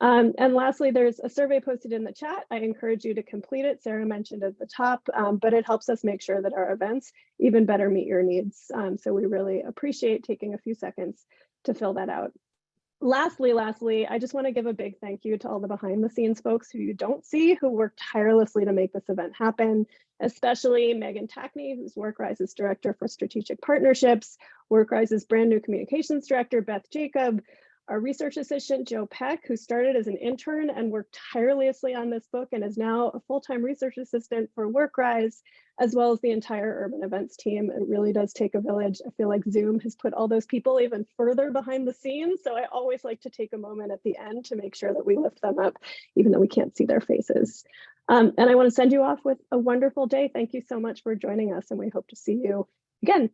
And lastly, there's a survey posted in the chat. I encourage you to complete it. Sarah mentioned at the top, but it helps us make sure that our events even better meet your needs. So we really appreciate taking a few seconds to fill that out. Lastly, I just want to give a big thank you to all the behind the scenes folks who you don't see, who worked tirelessly to make this event happen, especially Megan Tackney, who's WorkRise's Director for Strategic Partnerships, WorkRise's brand new Communications Director, Beth Jacob, our research assistant, Joe Peck, who started as an intern and worked tirelessly on this book and is now a full-time research assistant for WorkRise, as well as the entire urban events team. It really does take a village. I feel like Zoom has put all those people even further behind the scenes. So I always like to take a moment at the end to make sure that we lift them up, even though we can't see their faces. And I want to send you off with a wonderful day. Thank you so much for joining us, and we hope to see you again